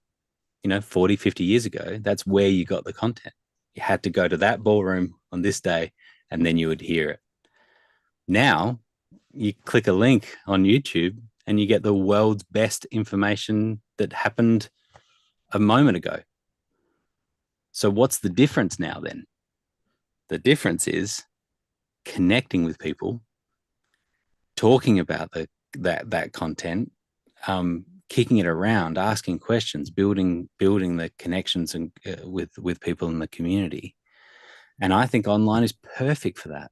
40, 50 years ago. That's where you got the content. You had to go to that ballroom on this day, and then you would hear it. Now you click a link on YouTube and you get the world's best information that happened a moment ago. So what's the difference now then? The difference is connecting with people, talking about that content, kicking it around, asking questions, building the connections and with people in the community. And I think online is perfect for that.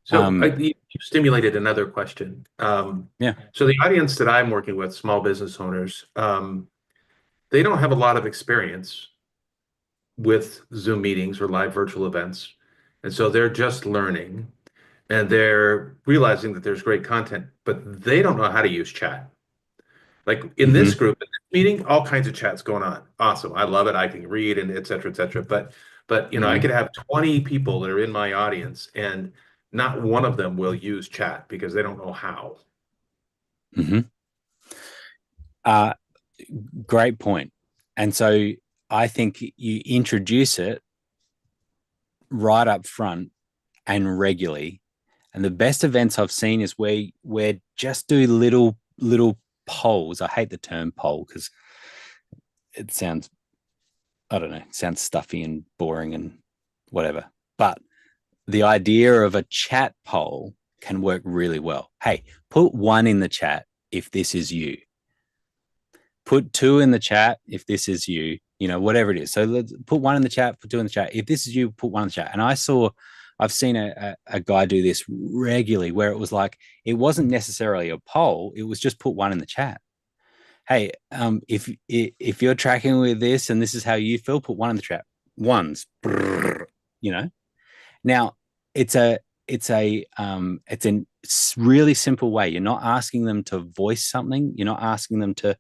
So you stimulated another question. Yeah. So the audience that I'm working with, small business owners, they don't have a lot of experience with Zoom meetings or live virtual events. And so they're just learning and they're realizing that there's great content, but they don't know how to use chat. Like in this group, in this meeting, all kinds of chats going on. Awesome. I love it. I can read and et cetera, et cetera. But I could have 20 people that are in my audience and not one of them will use chat because they don't know how. Great point. And so I think you introduce it right up front and regularly. And the best events I've seen is where just do little polls. I hate the term poll because it sounds, I don't know, it sounds stuffy and boring and whatever. But the idea of a chat poll can work really well. Hey, put 1 in the chat if this is you. Put 2 in the chat if this is you, whatever it is. So let's put 1 in the chat, put 2 in the chat. If this is you, put 1 in the chat. And I've seen a guy do this regularly where it was like, it wasn't necessarily a poll. It was just put 1 in the chat. Hey, if you're tracking with this and this is how you feel, put 1 in the chat. Ones, Now it's a really simple way. You're not asking them to voice something. You're not asking them to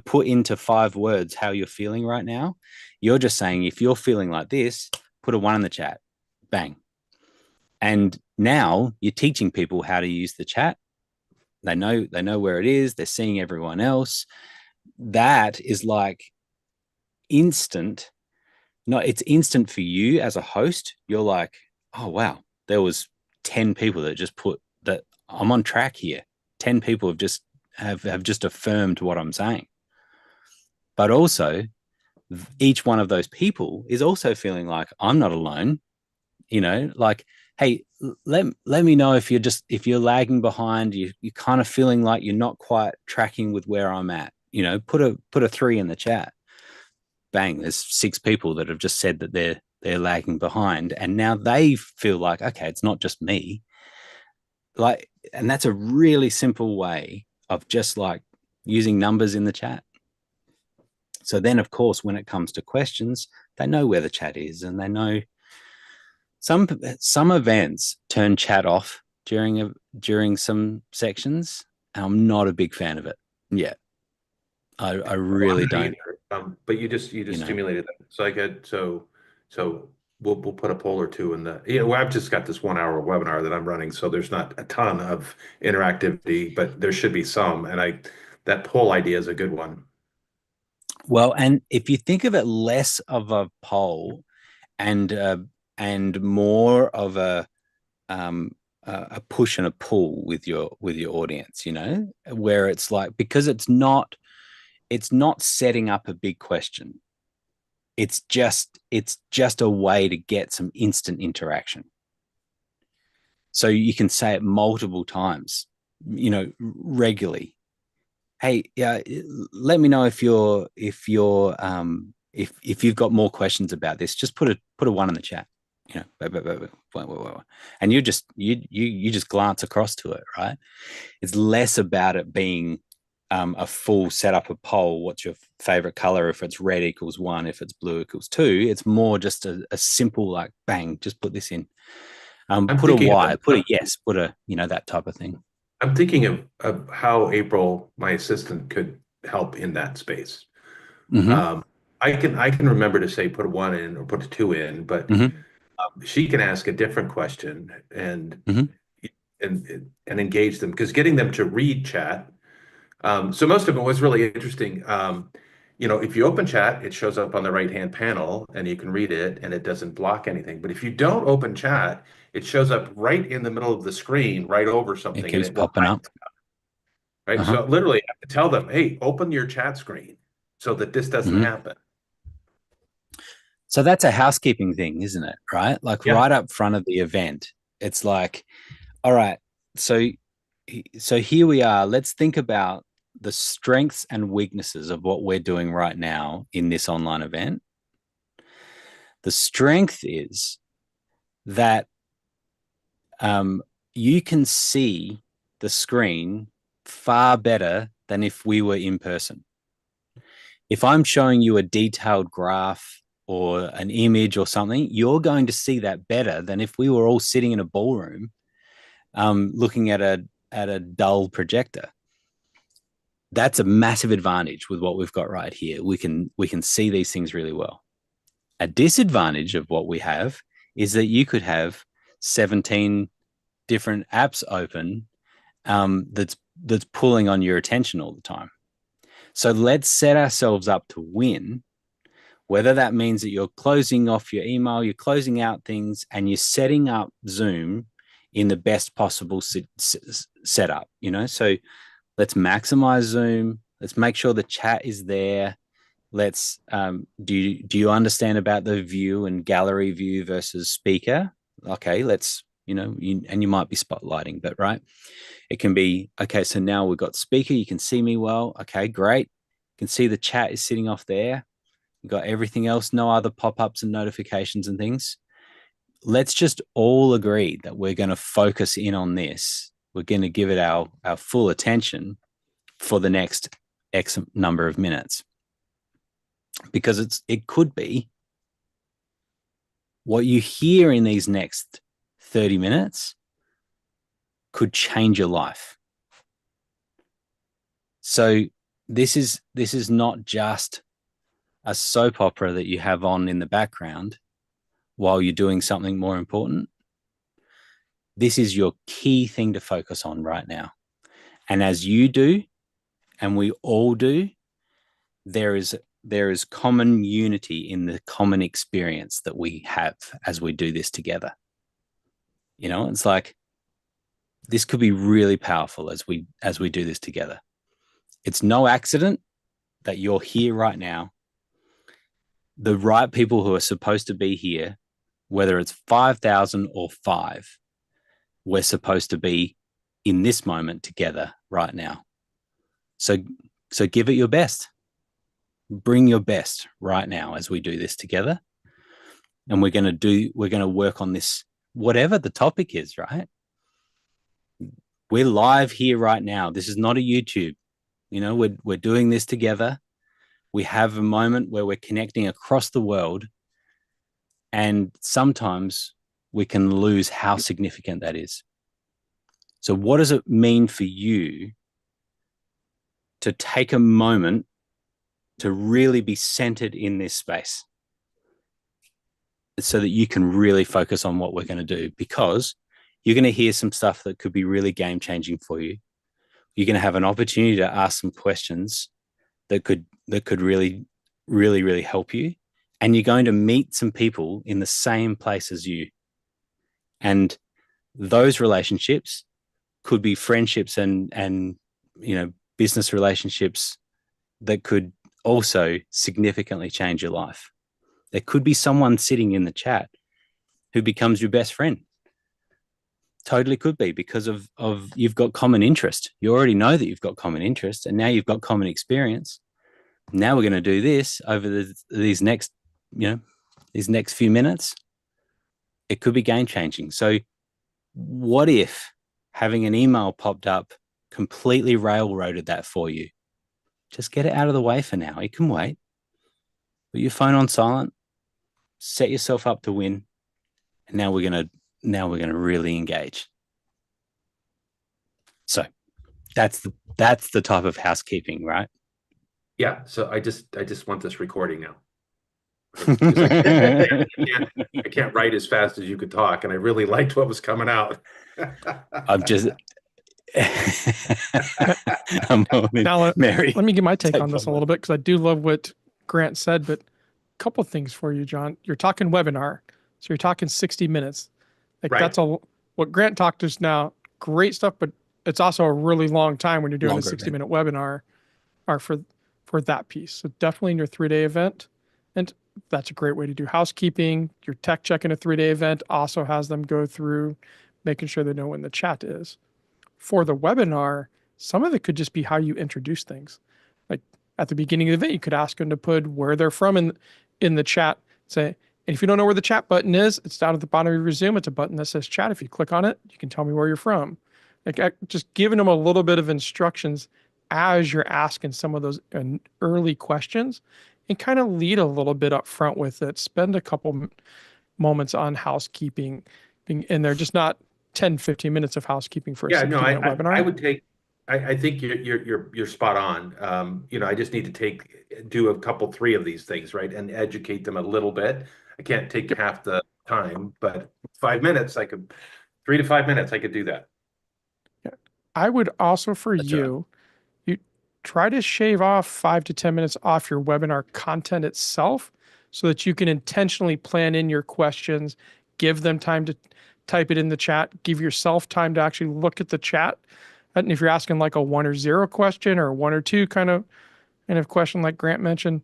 put into 5 words how you're feeling right now. You're just saying, if you're feeling like this, put a 1 in the chat. Bang. And now you're teaching people how to use the chat. They know where it is. They're seeing everyone else. That is like instant. No, it's instant for you as a host. You're like, oh, wow, there was 10 people that just put that I'm on track here. 10 people have just affirmed what I'm saying. But also, each one of those people is also feeling like I'm not alone. Like, hey, let me know if you're lagging behind. You're kind of feeling like you're not quite tracking with where I'm at. Put a 3 in the chat. Bang, there's 6 people that have just said that they're lagging behind, and now they feel like, okay, it's not just me. Like, and that's a really simple way of just like using numbers in the chat. So then, of course, when it comes to questions, they know where the chat is, and they know some events turn chat off during some sections. And I'm not a big fan of it yet. I really don't. But you just stimulated that. So we'll put a poll or 2 in the. I've just got this 1-hour webinar that I'm running, so there's not a ton of interactivity, but there should be some. And that poll idea is a good one. Well, and if you think of it less of a poll and more of a push and a pull with your audience, where it's like, because it's not setting up a big question. It's just a way to get some instant interaction. So you can say it multiple times, regularly. Hey, yeah, let me know if you've got more questions about this. Just put a 1 in the chat. And you just glance across to it, right? It's less about it being a full setup of poll. What's your favorite color? If it's red equals 1, if it's blue equals 2, it's more just a simple, like, bang, just put this in. Put a Y, put a yes, put a, that type of thing. I'm thinking of how April, my assistant, could help in that space. I can remember to say put a 1 in or put a 2 in, but she can ask a different question and engage them, because getting them to read chat. So most of it was really interesting. If you open chat, it shows up on the right-hand panel and you can read it and it doesn't block anything. But if you don't open chat, it shows up right in the middle of the screen, right over something. It keeps popping up. Right. So literally I have to tell them, hey, open your chat screen so that this doesn't happen. So that's a housekeeping thing, isn't it? Right? Like, right up front of the event, it's like, all right, so here we are. Let's think about the strengths and weaknesses of what we're doing right now in this online event. The strength is that you can see the screen far better than if we were in person. If I'm showing you a detailed graph or an image or something, you're going to see that better than if we were all sitting in a ballroom looking at a dull projector. That's a massive advantage with what we've got right here. We can see these things really well. A disadvantage of what we have is that you could have 17 different apps open that's pulling on your attention all the time. So let's set ourselves up to win, whether that means that you're closing off your email, you're closing out things, and you're setting up Zoom in the best possible setup, you know? So let's maximize Zoom. Let's make sure the chat is there. Let's do you understand about the view and gallery view versus speaker? Okay, let's, you know, and you might be spotlighting, but right, it can be, okay, so now we've got speaker, you can see me well. Okay, great. You can see the chat is sitting off there. You've got everything else, no other pop-ups and notifications and things. Let's just all agree that we're going to focus in on this. We're going to give it our full attention for the next X number of minutes. Because it could be what you hear in these next 30 minutes could change your life. So this is not just a soap opera that you have on in the background while you're doing something more important. This is your key thing to focus on right now. And as you do, and we all do, there is common unity in the common experience that we have as we do this together. You know, it's like, this could be really powerful as we do this together. It's no accident that you're here right now. The right people who are supposed to be here, whether it's 5,000 or 5, we're supposed to be in this moment together right now. So give it your best. Bring your best right now as we do this together. And we're going to work on this, whatever the topic is, right? We're live here right now. This is not a YouTube. You know, we're doing this together. We have a moment where we're connecting across the world. And sometimes we can lose how significant that is. So what does it mean for you to take a moment to really be centered in this space so that you can really focus on what we're going to do? Because you're going to hear some stuff that could be really game-changing for you. You're going to have an opportunity to ask some questions that could really, really, really help you. And you're going to meet some people in the same place as you. And those relationships could be friendships and you know, business relationships that could also significantly change your life. There could be someone sitting in the chat who becomes your best friend. Totally could be, because of you've got common interest. You already know that you've got common interest, and now you've got common experience. Now we're going to do this over these next few minutes. It could be game changing. So what if having an email popped up completely railroaded that for you? Just get it out of the way for now. It can wait. Put your phone on silent. Set yourself up to win. And now we're gonna really engage. So that's the type of housekeeping, right? Yeah. So I just want this recording now. I can't write as fast as you could talk, and I really liked what was coming out. Now, Mary, let me get my take on this a little bit, because I do love what Grant said, but a couple of things for you, John. You're talking webinar, so you're talking 60 minutes. Like, right. That's all. What Grant talked just now, great stuff, but it's also a really long time when you're doing a 60-minute webinar for that piece. So definitely in your 3-day event. And that's a great way to do housekeeping. Your tech check in a 3-day event also has them go through making sure they know when the chat is. For the webinar, some of it could just be how you introduce things. Like at the beginning of the event, you could ask them to put where they're from in the chat. Say, and if you don't know where the chat button is, it's down at the bottom of your Zoom. It's a button that says chat. If you click on it, you can tell me where you're from. Like, just giving them a little bit of instructions as you're asking some of those early questions and kind of lead a little bit up front with it. Spend a couple moments on housekeeping being in there, just not 10, 15 minutes of housekeeping for a Yeah, no, 60-minute I webinar. would take. I think you're spot on. I just need to do a couple, three of these things, right, and educate them a little bit. I can't take half the time, but 5 minutes, 3 to 5 minutes, I could do that. Yeah. I would also for That's right. you try to shave off 5 to 10 minutes off your webinar content itself so that you can intentionally plan in your questions, give them time to type it in the chat, give yourself time to actually look at the chat. And if you're asking like a 1 or 0 question or a 1 or 2 kind of question like Grant mentioned,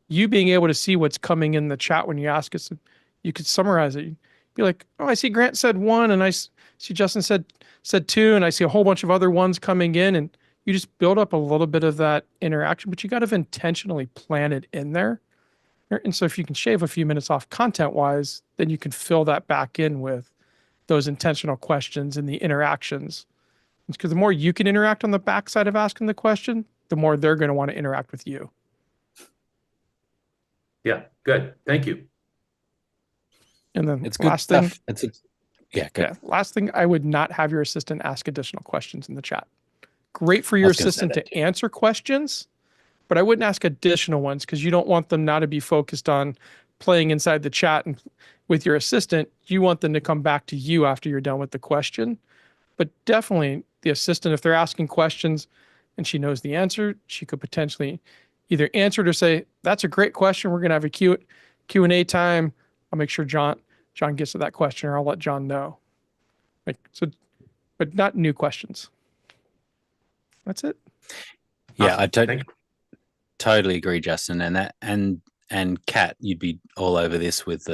you being able to see what's coming in the chat when you ask it, so you could summarize it. You'd be like, oh, I see Grant said 1, and see Justin said 2, and I see a whole bunch of other ones coming in, and you just build up a little bit of that interaction, but you got to intentionally plan it in there. And so if you can shave a few minutes off content wise, then you can fill that back in with those intentional questions and the interactions. Because the more you can interact on the backside of asking the question, the more they're going to want to interact with you. Yeah, good. Thank you. And then It's good last stuff. thing, Yeah, good. yeah, last thing, I would not have your assistant ask additional questions in the chat. Great for I your was gonna say assistant that to too. answer questions, but I wouldn't ask additional ones because you don't want them now to be focused on playing inside the chat and with your assistant. You want them to come back to you after you're done with the question. But definitely the assistant, if they're asking questions and she knows the answer, she could potentially either answer it or say, that's a great question. We're going to have a Q&A time. I'll make sure John gets to that question, or I'll let John know. Like, so, but not new questions. That's it. Yeah, Awesome. Thank you. totally agree, Justin. And Kat, you'd be all over this with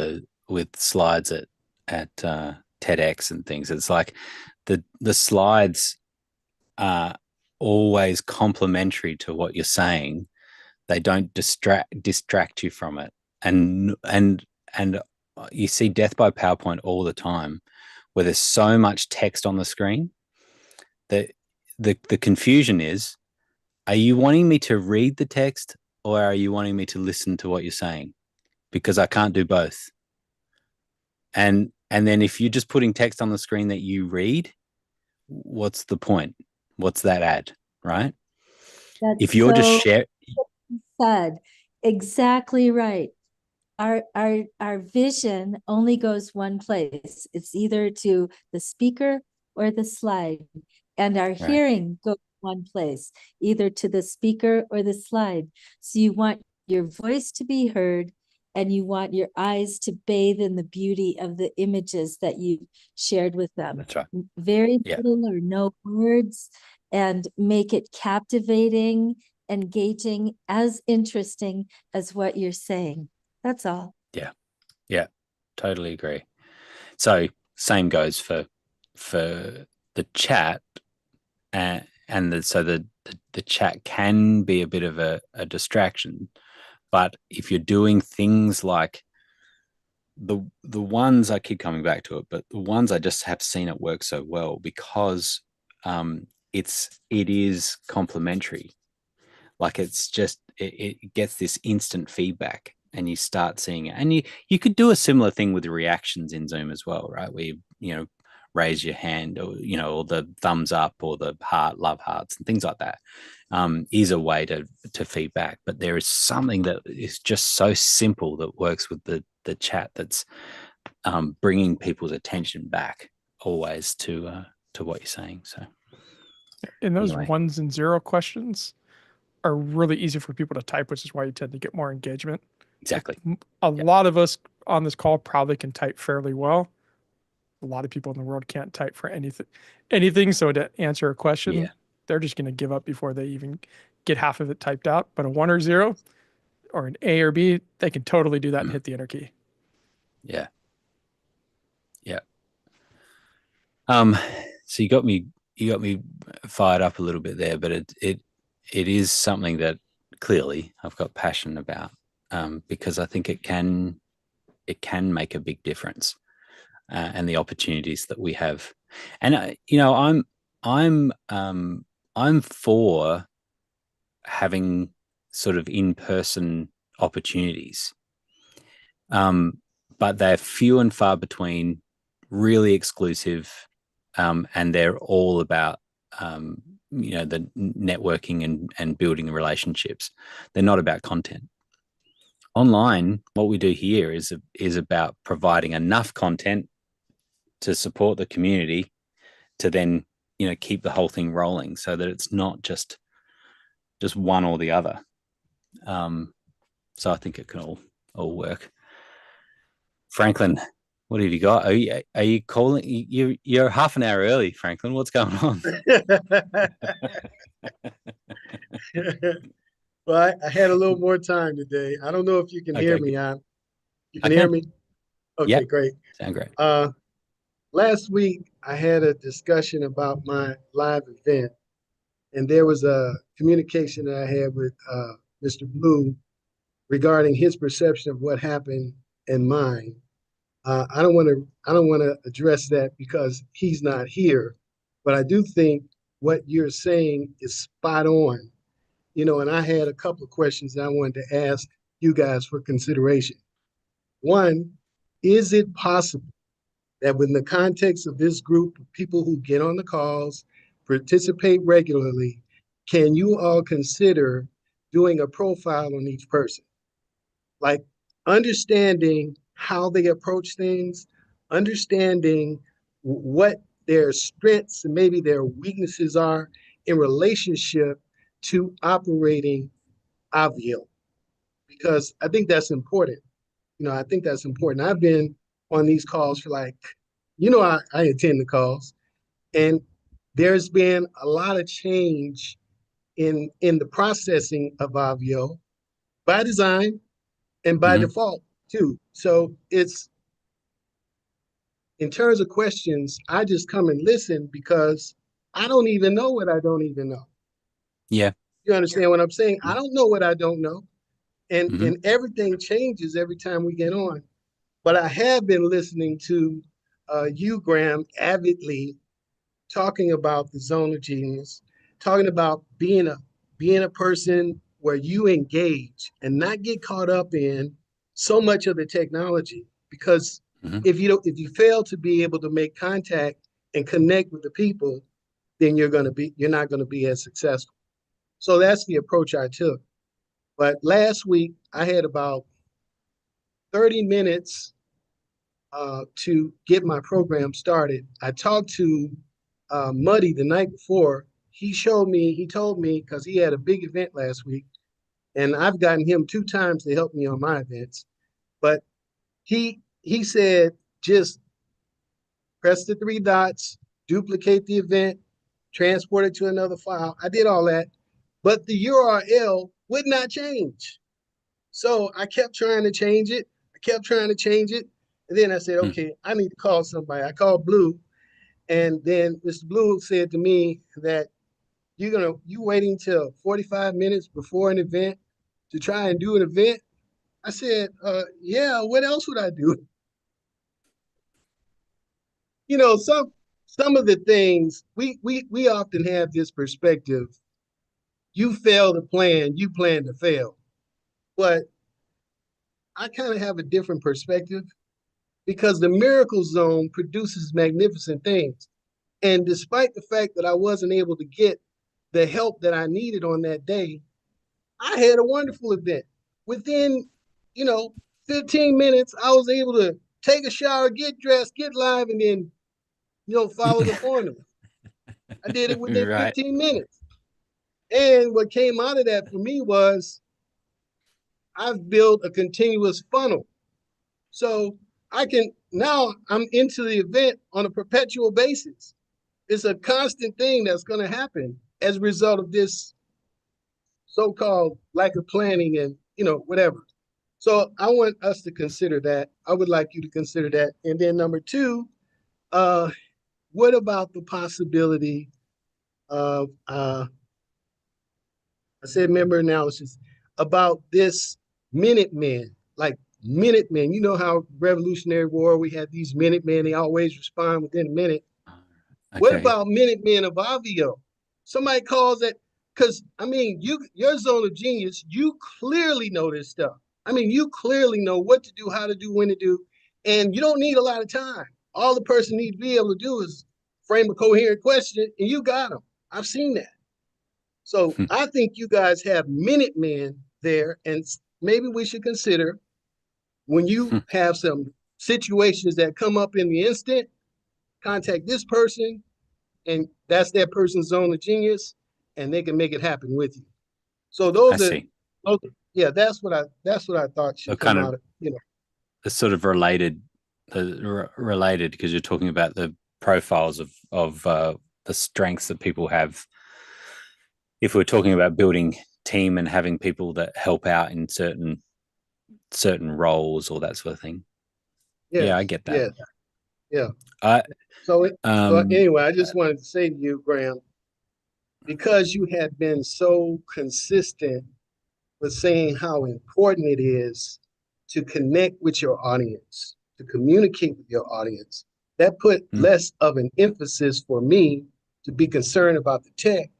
slides at TEDx and things. It's like the slides are always complementary to what you're saying. They don't distract you from it. And you see death by PowerPoint all the time, where there's so much text on the screen that the confusion is, are you wanting me to read the text or are you wanting me to listen to what you're saying? Because I can't do both. And then if you're just putting text on the screen that you read, what's the point? What's that add, right? That's If you're just so share said. Exactly right. Our vision only goes one place. It's either to the speaker or the slide. And our right. hearing goes one place, either to the speaker or the slide. So you want your voice to be heard, and you want your eyes to bathe in the beauty of the images that you shared with them. That's right. Very Yeah. little or no words, and make it captivating, engaging, as interesting as what you're saying. That's all. Yeah, totally agree. So same goes for the chat, and so the chat can be a bit of a distraction. But if you're doing things like the ones, I keep coming back to it, but the ones I just have seen it work so well because it is complementary. Like it's just it gets this instant feedback, and you start seeing it. And you could do a similar thing with the reactions in Zoom as well, right? Where you raise your hand, or or the thumbs up, or the heart, love hearts, and things like that. Is a way to feedback. But there is something that is just so simple that works with the chat that's bringing people's attention back always to what you're saying. So, And those anyway. 1s and 0 questions are really easy for people to type, which is why you tend to get more engagement. Exactly. A lot of us on this call probably can type fairly well. A lot of people in the world can't type for anything. So to answer a question, they're just going to give up before they even get half of it typed out. But a 1 or 0 or an A or B, they can totally do that and hit the enter key. Yeah. So you got me fired up a little bit there, but it is something that clearly I've got passion about, because I think it can make a big difference, and the opportunities that we have. And I'm for having sort of in-person opportunities. But they're few and far between, really exclusive, and they're all about the networking and building relationships. They're not about content. Online, what we do here is about providing enough content to support the community to then keep the whole thing rolling, so that it's not just one or the other. So I think it can all work. Franklin, what have you got? Are you calling? You're half an hour early, Franklin. What's going on? Well, I had a little more time today. I don't know if you can hear me. You can hear me? Okay, yep. Great. Sound great. Last week, I had a discussion about my live event, and there was a communication that I had with Mr. Blue regarding his perception of what happened in mine. I don't want to address that because he's not here, but I do think what you're saying is spot on. And I had a couple of questions that I wanted to ask you guys for consideration. One, is it possible that within the context of this group of people who get on the calls, participate regularly, can you all consider doing a profile on each person? Like understanding how they approach things, understanding what their strengths and maybe their weaknesses are in relationship to operating Obvio, because I think that's important. I think that's important. I've been on these calls for I attend the calls, and there's been a lot of change in the processing of Obvio by design and by default too. So it's, in terms of questions, I just come and listen because I don't even know what I don't even know. Yeah. You understand what I'm saying? I don't know what I don't know. And everything changes every time we get on. But I have been listening to you, Graham, avidly talking about the zone of genius, talking about being a person where you engage and not get caught up in so much of the technology. Because if you fail to be able to make contact and connect with the people, then you're not going to be as successful. So that's the approach I took. But last week I had about 30 minutes to get my program started. I talked to Muddy the night before. He told me, because he had a big event last week, and I've gotten him 2 times to help me on my events. But he said, just press the 3 dots, duplicate the event, transport it to another file. I did all that, but the URL would not change. So I kept trying to change it. And then I said, okay, I need to call somebody. I called Blue. And then Mr. Blue said to me that you waiting till 45 minutes before an event to try and do an event? I said, yeah, what else would I do? Some of the things we often have this perspective. You fail to plan, you plan to fail. But I kind of have a different perspective, because the miracle zone produces magnificent things. And despite the fact that I wasn't able to get the help that I needed on that day, I had a wonderful event. Within, 15 minutes, I was able to take a shower, get dressed, get live, and then, follow the formula. I did it within 15 minutes. And what came out of that for me was I've built a continuous funnel. So now I'm into the event on a perpetual basis. It's a constant thing that's going to happen as a result of this so-called lack of planning and, whatever. So I want us to consider that. I would like you to consider that. And then number 2, what about the possibility of, I said member analysis, about this Minutemen, like Minutemen. You know how Revolutionary War, we had these Minutemen, they always respond within a minute. Okay. What about Minutemen of Obvio? Somebody calls that, because your zone of genius, you clearly know this stuff. I mean, you clearly know what to do, how to do, when to do, and you don't need a lot of time. All the person needs to be able to do is frame a coherent question, and you got them. I've seen that. So I think you guys have Minutemen there, and maybe we should consider when you have some situations that come up in the instant, contact this person, and that's that person's zone of genius, and they can make it happen with you. So yeah, that's what I thought should come out of, the sort of related because you're talking about the profiles of the strengths that people have. If we're talking about building team and having people that help out in certain roles or that sort of thing. Yes, yeah, I get that. Yeah. So anyway, I just wanted to say to you, Graham, because you had been so consistent with saying how important it is to connect with your audience, to communicate with your audience, that put less of an emphasis for me to be concerned about the tech,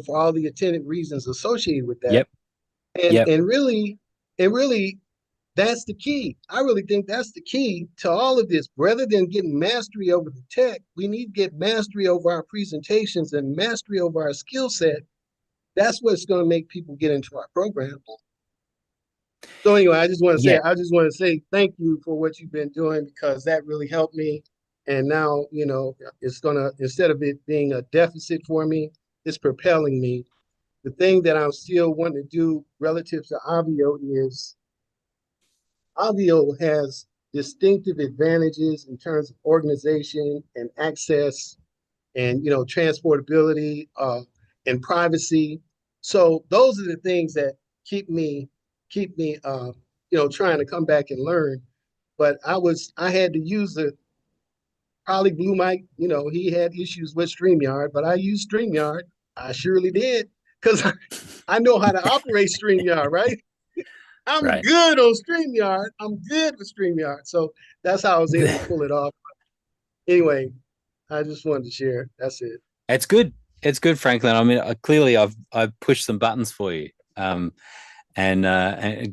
for all the attendant reasons associated with that. And really, that's the key. I really think that's the key to all of this. Rather than getting mastery over the tech, we need to get mastery over our presentations and mastery over our skill set. That's what's going to make people get into our program. So anyway, I just want to say thank you for what you've been doing, because that really helped me. And now, it's gonna, instead of it being a deficit for me, it's propelling me. The thing that I'm still wanting to do relative to Obvio is Obvio has distinctive advantages in terms of organization and access and transportability and privacy. So those are the things that keep me trying to come back and learn. But I had to use probably Blue Mike, he had issues with StreamYard, but I used StreamYard. I surely did, because I know how to operate StreamYard, right? I'm good on StreamYard. I'm good with StreamYard. So that's how I was able to pull it off. Anyway, I just wanted to share. That's it. It's good. It's good, Franklin. I mean, clearly I've pushed some buttons for you, and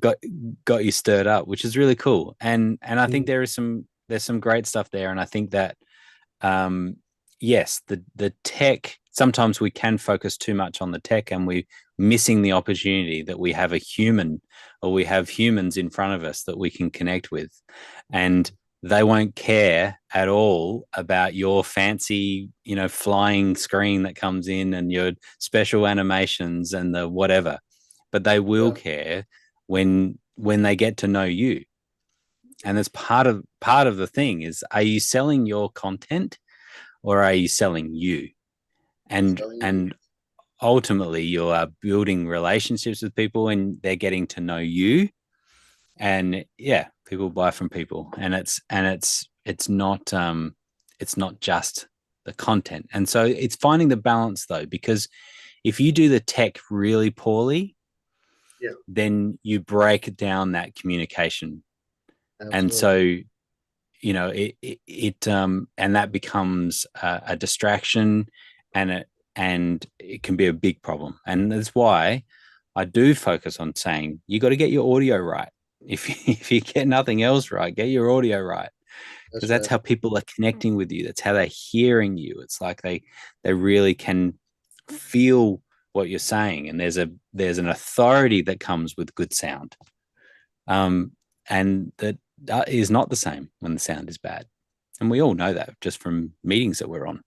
got you stirred up, which is really cool. And I think there's some great stuff there. And I think that yes, the tech, sometimes we can focus too much on the tech, and we're missing the opportunity that we have a human, or we have humans in front of us that we can connect with, and they won't care at all about your fancy, flying screen that comes in and your special animations and the whatever, but they will care when they get to know you. And that's part of the thing is, are you selling your content or are you selling you? And ultimately you are building relationships with people and they're getting to know you. And yeah, people buy from people, and it's not just the content. And so it's finding the balance though, because if you do the tech really poorly, then you break down that communication. Absolutely. And so and that becomes a distraction, and it can be a big problem. And that's why I do focus on saying you got to get your audio right. If you get nothing else right, get your audio right, because that's how people are connecting with you. That's how they're hearing you. It's like they really can feel what you're saying, and there's an authority that comes with good sound, and that is not the same when the sound is bad. And we all know that just from meetings that we're on.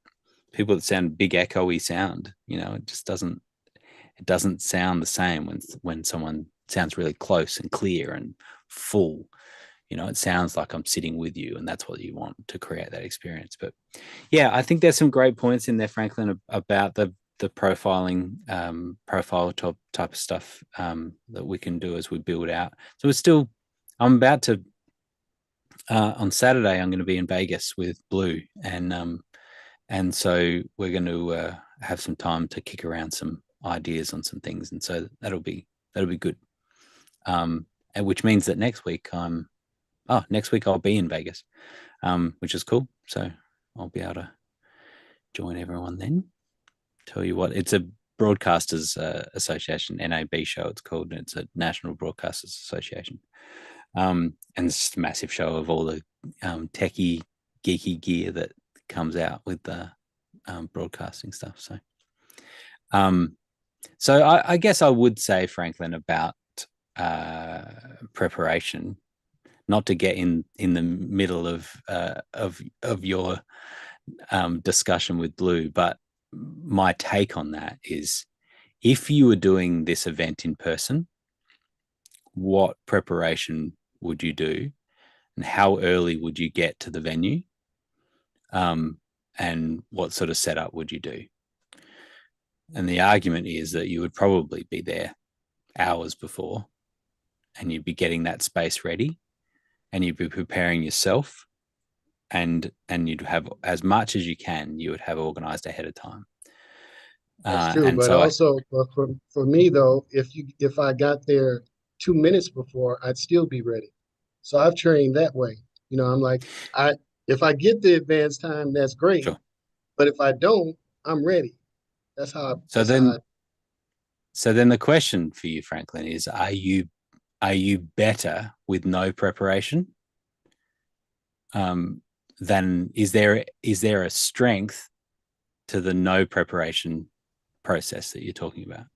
People that sound big, echoey sound, it just doesn't sound the same when someone sounds really close and clear and full. It sounds like I'm sitting with you, and that's what you want to create that experience. But yeah, I think there's some great points in there, Franklin, about the profiling, profile type of stuff that we can do as we build out. So I'm about to, on Saturday, I'm going to be in Vegas with Blue, and so we're going to have some time to kick around some ideas on some things, and so that'll be good. And which means that next week I'll be in Vegas, which is cool. So I'll be able to join everyone then. Tell you what, it's a Broadcasters Association, NAB show it's called. It's a National Broadcasters Association. And it's just a massive show of all the techie, geeky gear that comes out with the broadcasting stuff. So I guess I would say, Franklin, about preparation, not to get in the middle of your discussion with Blue, but my take on that is, if you were doing this event in person, what preparation would you do, and how early would you get to the venue, and what sort of setup would you do? And the argument is that you would probably be there hours before, and you'd be getting that space ready, and you'd be preparing yourself, and you'd have as much as you can, you would have organized ahead of time. That's true, but also for me though, if I got there 2 minutes before, I'd still be ready. So I've trained that way. I'm like, if I get the advance time, that's great. Sure. But if I don't, I'm ready. That's how. So then the question for you, Franklin, is: Are you better with no preparation? Then is there a strength to the no preparation process that you're talking about?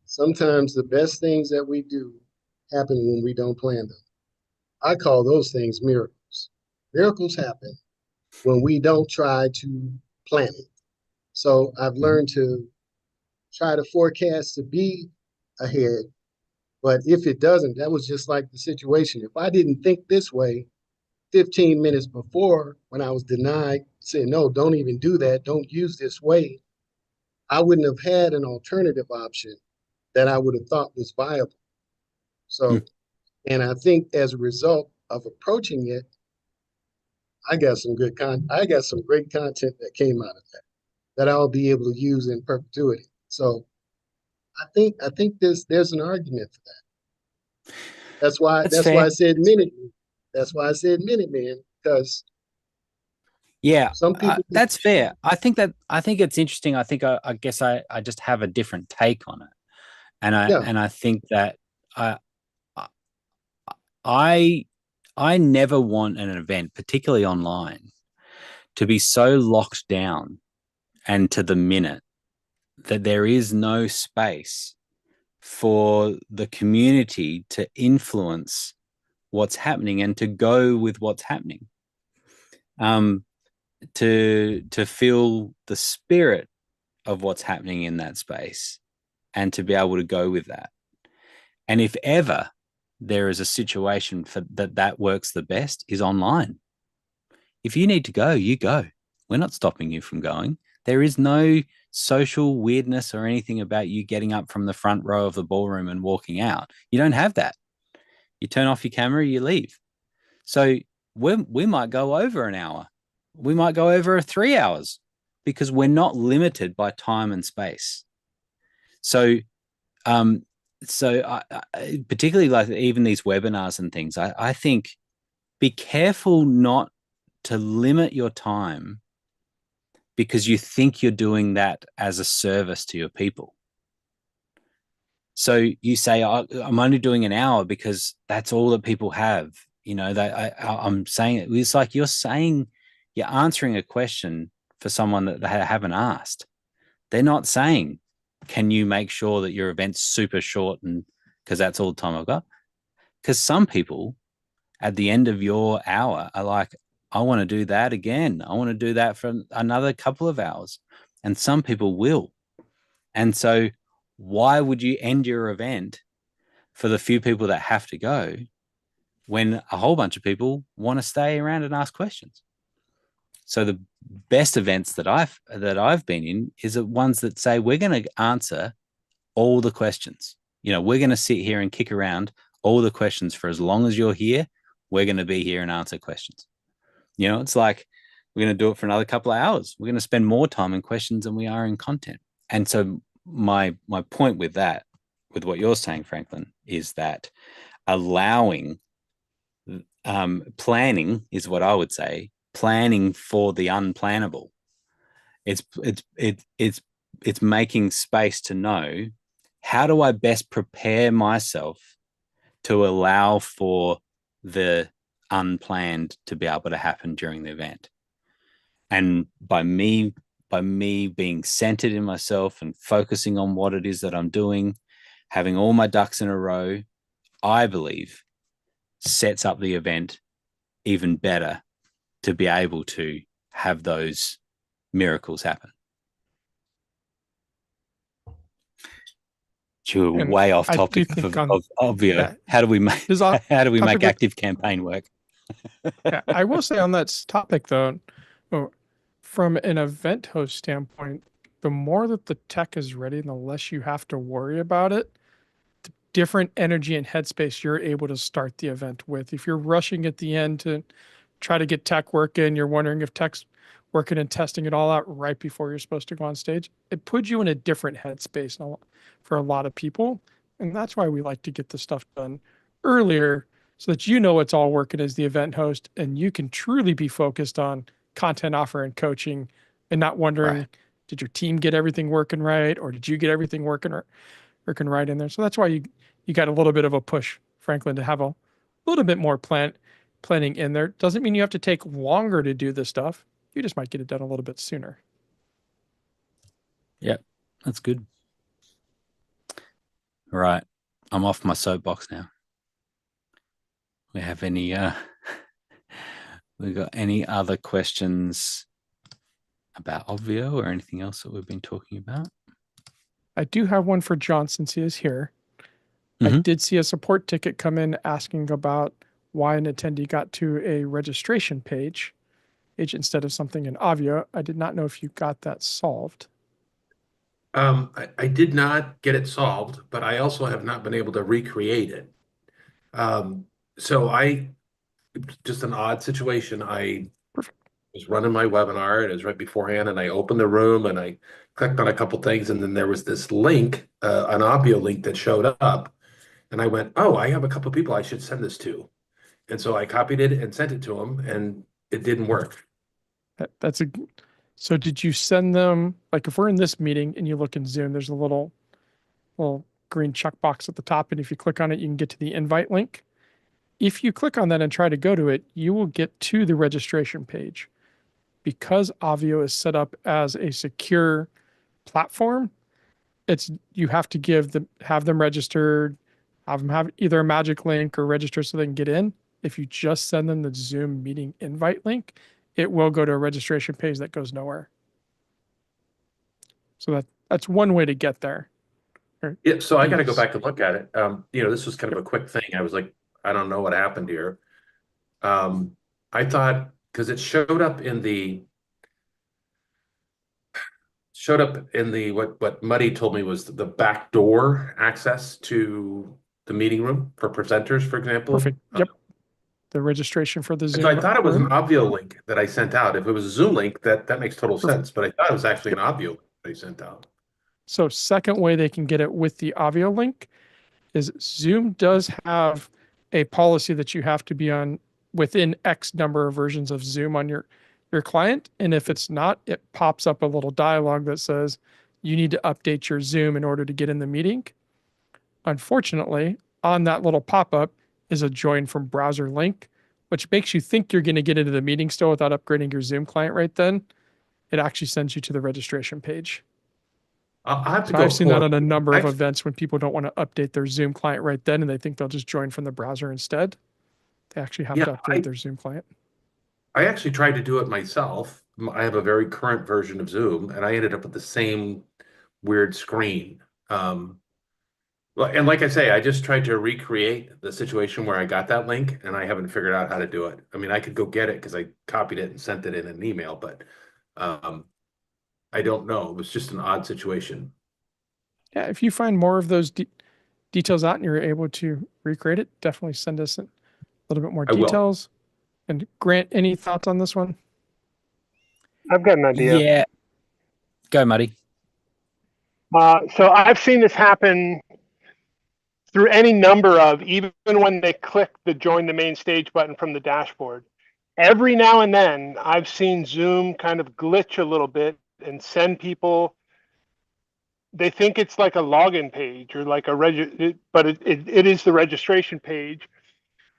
Sometimes the best things that we do happen when we don't plan them. I call those things miracles. Miracles happen when we don't try to plan it. So I've learned to try to forecast to be ahead. But if it doesn't, that was just like the situation. If I didn't think this way 15 minutes before, when I was denied, saying, no, don't even do that, don't use this way, I wouldn't have had an alternative option that I would have thought was viable. So, and I think as a result of approaching it, I got some great content that came out of that I'll be able to use in perpetuity. So I think there's an argument for that. That's why I said Minute Man. That's why I said Minute Man, because some people that's fair. I think it's interesting. I think I guess I just have a different take on it. And I think that I never want an event, particularly online, to be so locked down and to the minute that there is no space for the community to influence what's happening and to go with what's happening, to feel the spirit of what's happening in that space and to be able to go with that. And if ever there is a situation for that works the best, is online. If you need to go, you go. We're not stopping you from going. There is no social weirdness or anything about you getting up from the front row of the ballroom and walking out. You don't have that. You turn off your camera, you leave. So we might go over an hour. We might go over 3 hours because we're not limited by time and space. So I particularly like even these webinars and things, I think be careful not to limit your time because you think you're doing that as a service to your people. So you say, I'm only doing an hour because that's all that people have. I'm saying it. It's like you're answering a question for someone that they haven't asked. They're not saying, can you make sure that your event's super short and because that's all the time I've got? Because some people at the end of your hour are like, I want to do that again. I want to do that for another couple of hours. And some people will. And so why would you end your event for the few people that have to go when a whole bunch of people want to stay around and ask questions? So the best events that I've been in is the ones that say we're going to answer all the questions. We're going to sit here and kick around all the questions for as long as you're here. We're going to be here and answer questions. It's like we're going to do it for another couple of hours. We're going to spend more time in questions than we are in content. And so my point with that, with what you're saying, Franklin, is that allowing planning is what I would say. Planning for the unplannable. It's it's making space to know, how do I best prepare myself to allow for the unplanned to be able to happen during the event? And by me being centered in myself and focusing on what it is that I'm doing, having all my ducks in a row, I believe sets up the event even better to be able to have those miracles happen. You're And way off I do topic think of Obvio. yeah, How do we make topic with, active campaign work? yeah, I will say on that topic though, from an event host standpoint, the more that the tech is ready and the less you have to worry about it, the different energy and headspace you're able to start the event with. If you're rushing at the end to try to get tech working, you're wondering if tech's working and testing it all out right before you're supposed to go on stage, it puts you in a different headspace for a lot of people. And that's why we like to get the stuff done earlier so that you know it's all working as the event host and you can truly be focused on content offer and coaching and not wondering, Right. did your team get everything working right? Or did you get everything working right in there? So that's why you got a little bit of a push, Franklin, to have a little bit more planning in there. Doesn't mean you have to take longer to do this stuff. You just might get it done a little bit sooner. Yep, that's good. All right, I'm off my soapbox now. We have any we got any other questions about Obvio or anything else that we've been talking about? I do have one for John since he is here. I Mm-hmm. did see a support ticket come in asking about why an attendee got to a registration page instead of something in Obvio. I did not know if you got that solved. I did not get it solved, but I also have not been able to recreate it. So just an odd situation. I Perfect. was running my webinar, and it was right beforehand, and I opened the room and I clicked on a couple things, and then there was this link, an Obvio link that showed up, and I went, "Oh, I have a couple people I should send this to," and so I copied it and sent it to them, and it didn't work. So did you send them, like if we're in this meeting and you look in Zoom, there's a little green checkbox at the top, and if you click on it, you can get to the invite link. If you click on that and try to go to it, you will get to the registration page. Because Avio is set up as a secure platform, you have to have them registered, have them have either a magic link or register so they can get in. If you just send them the Zoom meeting invite link, it will go to a registration page that goes nowhere. So that's one way to get there. Yeah, so I got to go back and look at it. This was kind of a quick thing. I was like, I don't know what happened here. I thought because it showed up in the what Muddy told me was the backdoor access to the meeting room for presenters, for example. Perfect. Yep. The registration for the Zoom So I thought it was an room. Obvio link that I sent out. If it was a Zoom link, that makes total Perfect. sense. But I thought it was actually an Obvio link that I sent out. So second way they can get it with the Avio link is Zoom does have a policy that you have to be on within X number of versions of Zoom on your client. And if it's not, it pops up a little dialogue that says you need to update your Zoom in order to get in the meeting. Unfortunately, on that little pop-up is a join from browser link, which makes you think you're going to get into the meeting still without upgrading your Zoom client right then. It actually sends you to the registration page. I'll have to So go I've seen pull that it. on a number of events when people don't want to update their Zoom client right then and they think they'll just join from the browser instead. They actually have to upgrade their Zoom client. I actually tried to do it myself. I have a very current version of Zoom, and I ended up with the same weird screen. And like I say, I just tried to recreate the situation where I got that link, and I haven't figured out how to do it. I mean, I could go get it because I copied it and sent it in an email, but I don't know. It was just an odd situation. Yeah, if you find more of those details out and you're able to recreate it, definitely send us a little bit more details. And Grant, any thoughts on this one? I've got an idea. Yeah. Go, Muddy. So I've seen this happen through any number of, even when they click the join the main stage button from the dashboard. Every now and then I've seen Zoom kind of glitch a little bit and send people they think it's like a login page or like but it is the registration page.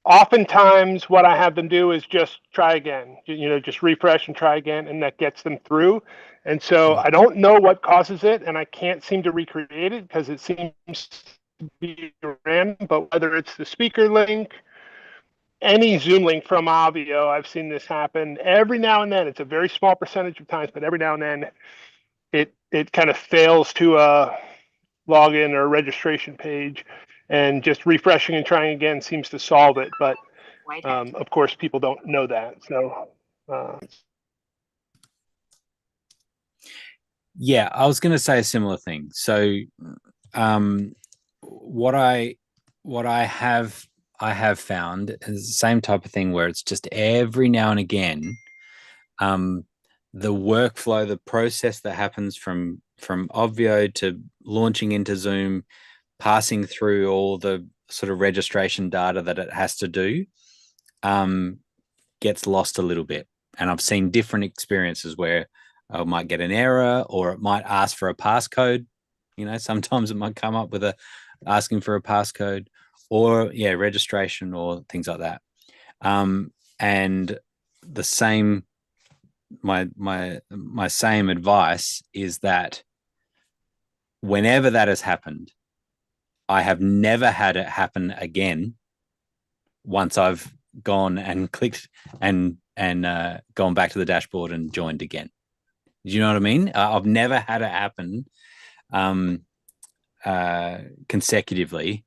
Oftentimes what I have them do is just try again, just refresh and try again, and that gets them through. And so I don't know what causes it, and I can't seem to recreate it because it seems to be random, but whether it's the speaker link, any Zoom link from Obvio, I've seen this happen every now and then. It's a very small percentage of times, but every now and then it kind of fails to login or registration page, and just refreshing and trying again seems to solve it. But of course, people don't know that. So yeah, I was going to say a similar thing. So what I have found is the same type of thing where it's just every now and again, the workflow, the process that happens from Obvio to launching into Zoom, passing through all the sort of registration data that it has to do, gets lost a little bit. And I've seen different experiences where I might get an error, or it might ask for a passcode. Sometimes it might come up with asking for a passcode, or registration or things like that. And the same, my same advice is that whenever that has happened, I have never had it happen again once I've gone and clicked and gone back to the dashboard and joined again. Do you know what I mean? I've never had it happen consecutively.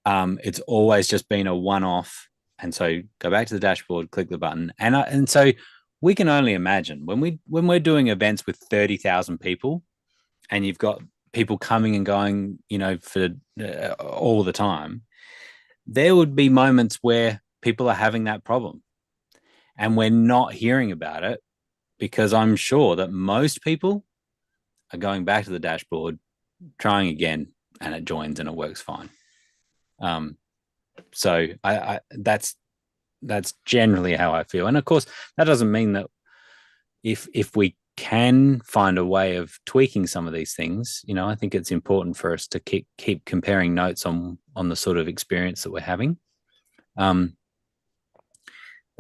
It's always just been a one-off. And so go back to the dashboard, click the button. And so we can only imagine when we're doing events with 30,000 people and you've got people coming and going, for all the time, there would be moments where people are having that problem and we're not hearing about it, because I'm sure that most people are going back to the dashboard, trying again, and it joins and it works fine. So that's generally how I feel. And of course, that doesn't mean that if we can find a way of tweaking some of these things, I think it's important for us to keep comparing notes on the sort of experience that we're having. The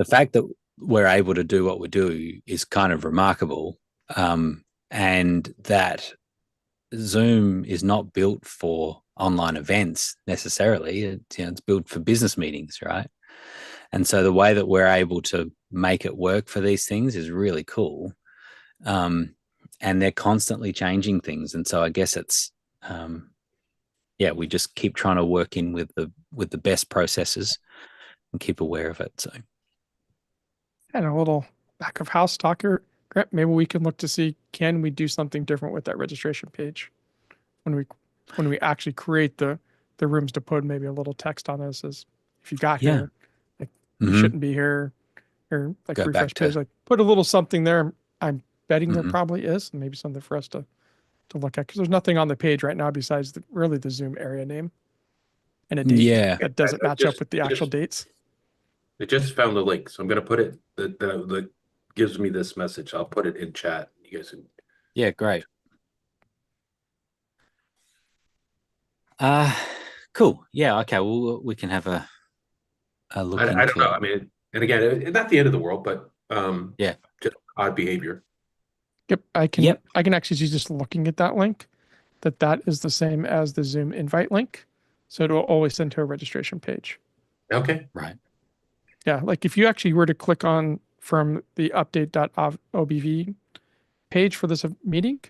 fact that we're able to do what we do is kind of remarkable, and that Zoom is not built for online events necessarily. It's built for business meetings, right? And so the way that we're able to make it work for these things is really cool. And they're constantly changing things. And so I guess it's, we just keep trying to work in with the best processes and keep aware of it. So, and a little back of house talk here, maybe we can look to see, can we do something different with that registration page when we actually create the rooms, to put maybe a little text on this as if you got here, like you shouldn't be here, or like go refresh back page, like put a little something there. I'm betting there probably is, and maybe something for us to look at, because there's nothing on the page right now besides really the Zoom area name and a date that doesn't match up with the actual dates. I just found the link, so I'm going to put it that gives me this message. I'll put it in chat. You guys can... Yeah, great. Cool. Yeah. Okay. Well, we can have a look into I don't know. I mean, and again, not the end of the world, but just odd behavior. Yep. I can actually see, just looking at that link, that is the same as the Zoom invite link. So it will always send to a registration page. Okay. Right. Yeah. Like if you actually were to click on from the update.obv page for this meeting,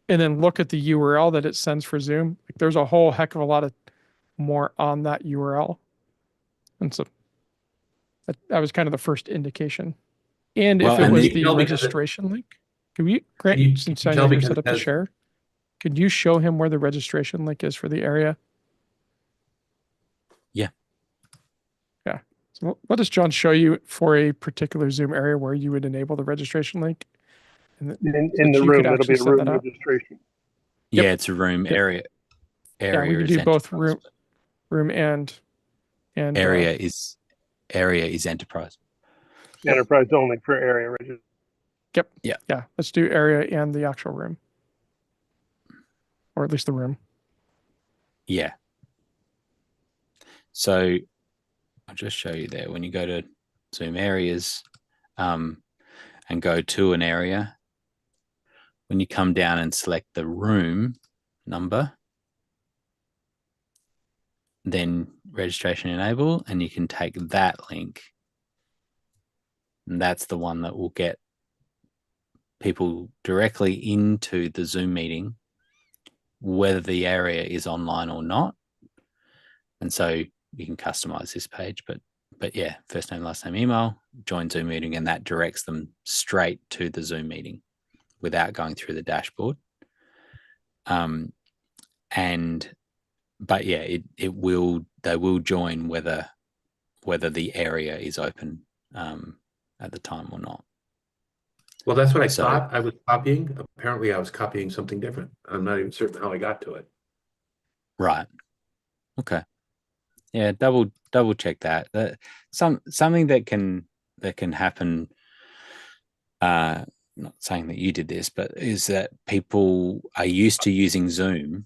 and then look at the URL that it sends for Zoom, like there's a whole heck of a lot of more on that URL. And so that was kind of the first indication. And if it was the registration link, can we, Grant, since I know you're set up to share, could you show him where the registration link is for the area? Yeah. Yeah. So what does John show you for a particular Zoom area where you would enable the registration link? And in the room, it'll be a room registration. Yeah, it's a room area. Yeah, we can do both room and area is enterprise. Enterprise only for area registration. Yep. Yeah. Let's do area and the actual room. or at least the room. Yeah. So I'll just show you there. When you go to Zoom areas and go to an area, when you come down and select the room number, then registration enable, and you can take that link. And that's the one that will get people directly into the Zoom meeting, whether the area is online or not. And so you can customize this page, but yeah, first name, last name, email, join Zoom meeting, and that directs them straight to the Zoom meeting without going through the dashboard. But yeah, they will join whether the area is open at the time or not. Well, that's what I thought I was copying. Apparently I was copying something different. I'm not even certain how I got to it. Right. Okay. Yeah, double check that. Something that can happen, not saying that you did this, but is that people are used to using Zoom,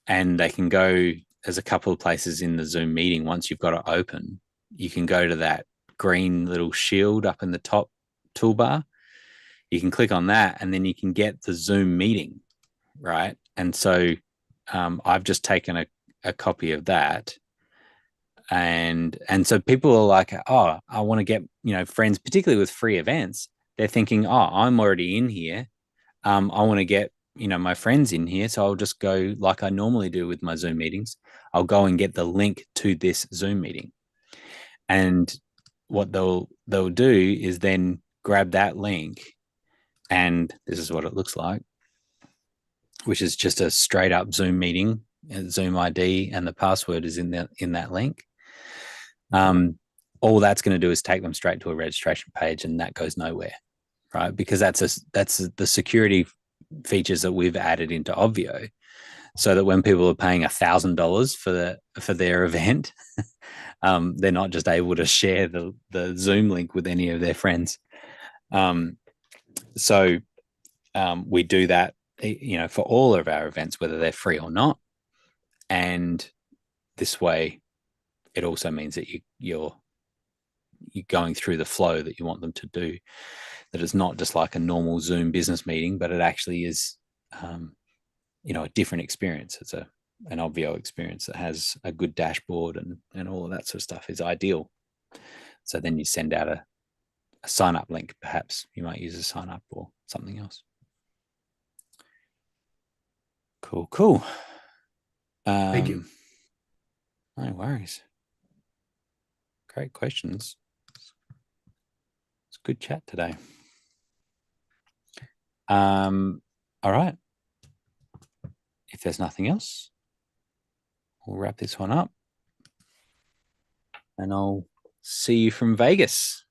and they can go, there's a couple of places in the Zoom meeting, once you've got it open, you can go to that green little shield up in the top toolbar. You can click on that, and then you can get the Zoom meeting, right? And so I've just taken a copy of that. And so people are like, oh, I want to get, friends, particularly with free events. They're thinking, oh, I'm already in here. I want to get, my friends in here. So I'll just go like I normally do with my Zoom meetings. I'll go and get the link to this Zoom meeting. And what they'll do is then grab that link, and this is what it looks like, which is just a straight up Zoom meeting, Zoom ID, and the password is in that link. All that's going to do is take them straight to a registration page, and that goes nowhere, right? Because that's the security features that we've added into Obvio, so that when people are paying $1,000 for their event, they're not just able to share the Zoom link with any of their friends. So we do that, for all of our events, whether they're free or not, and this way, it also means that you're going through the flow that you want them to do. That it's not just like a normal Zoom business meeting, but it actually is, a different experience. It's an Obvio experience that has a good dashboard and all of that sort of stuff is ideal. So then you send out a sign up link. Perhaps you might use a sign up or something else. Cool. Thank you. No worries. Great questions. It's a good chat today. All right. If there's nothing else, we'll wrap this one up, and I'll see you from Vegas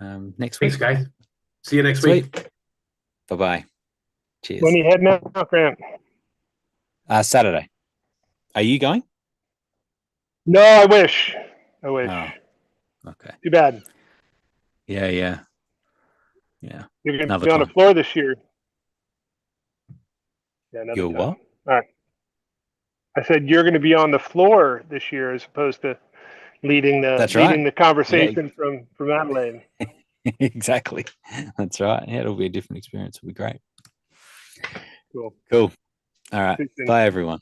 next week. Thanks, guys. See you next week. Bye-bye. Cheers. When are you heading out, Grant? Saturday. Are you going? No, I wish. Oh, okay. Too bad. Yeah. You're going to Another be on the time. floor this year. Yeah, another You're time. what? All right. I said you're going to be on the floor this year as opposed to leading the conversation from Adelaide. Exactly. That's right. Yeah, it'll be a different experience. It'll be great. Cool. All right. Bye, everyone.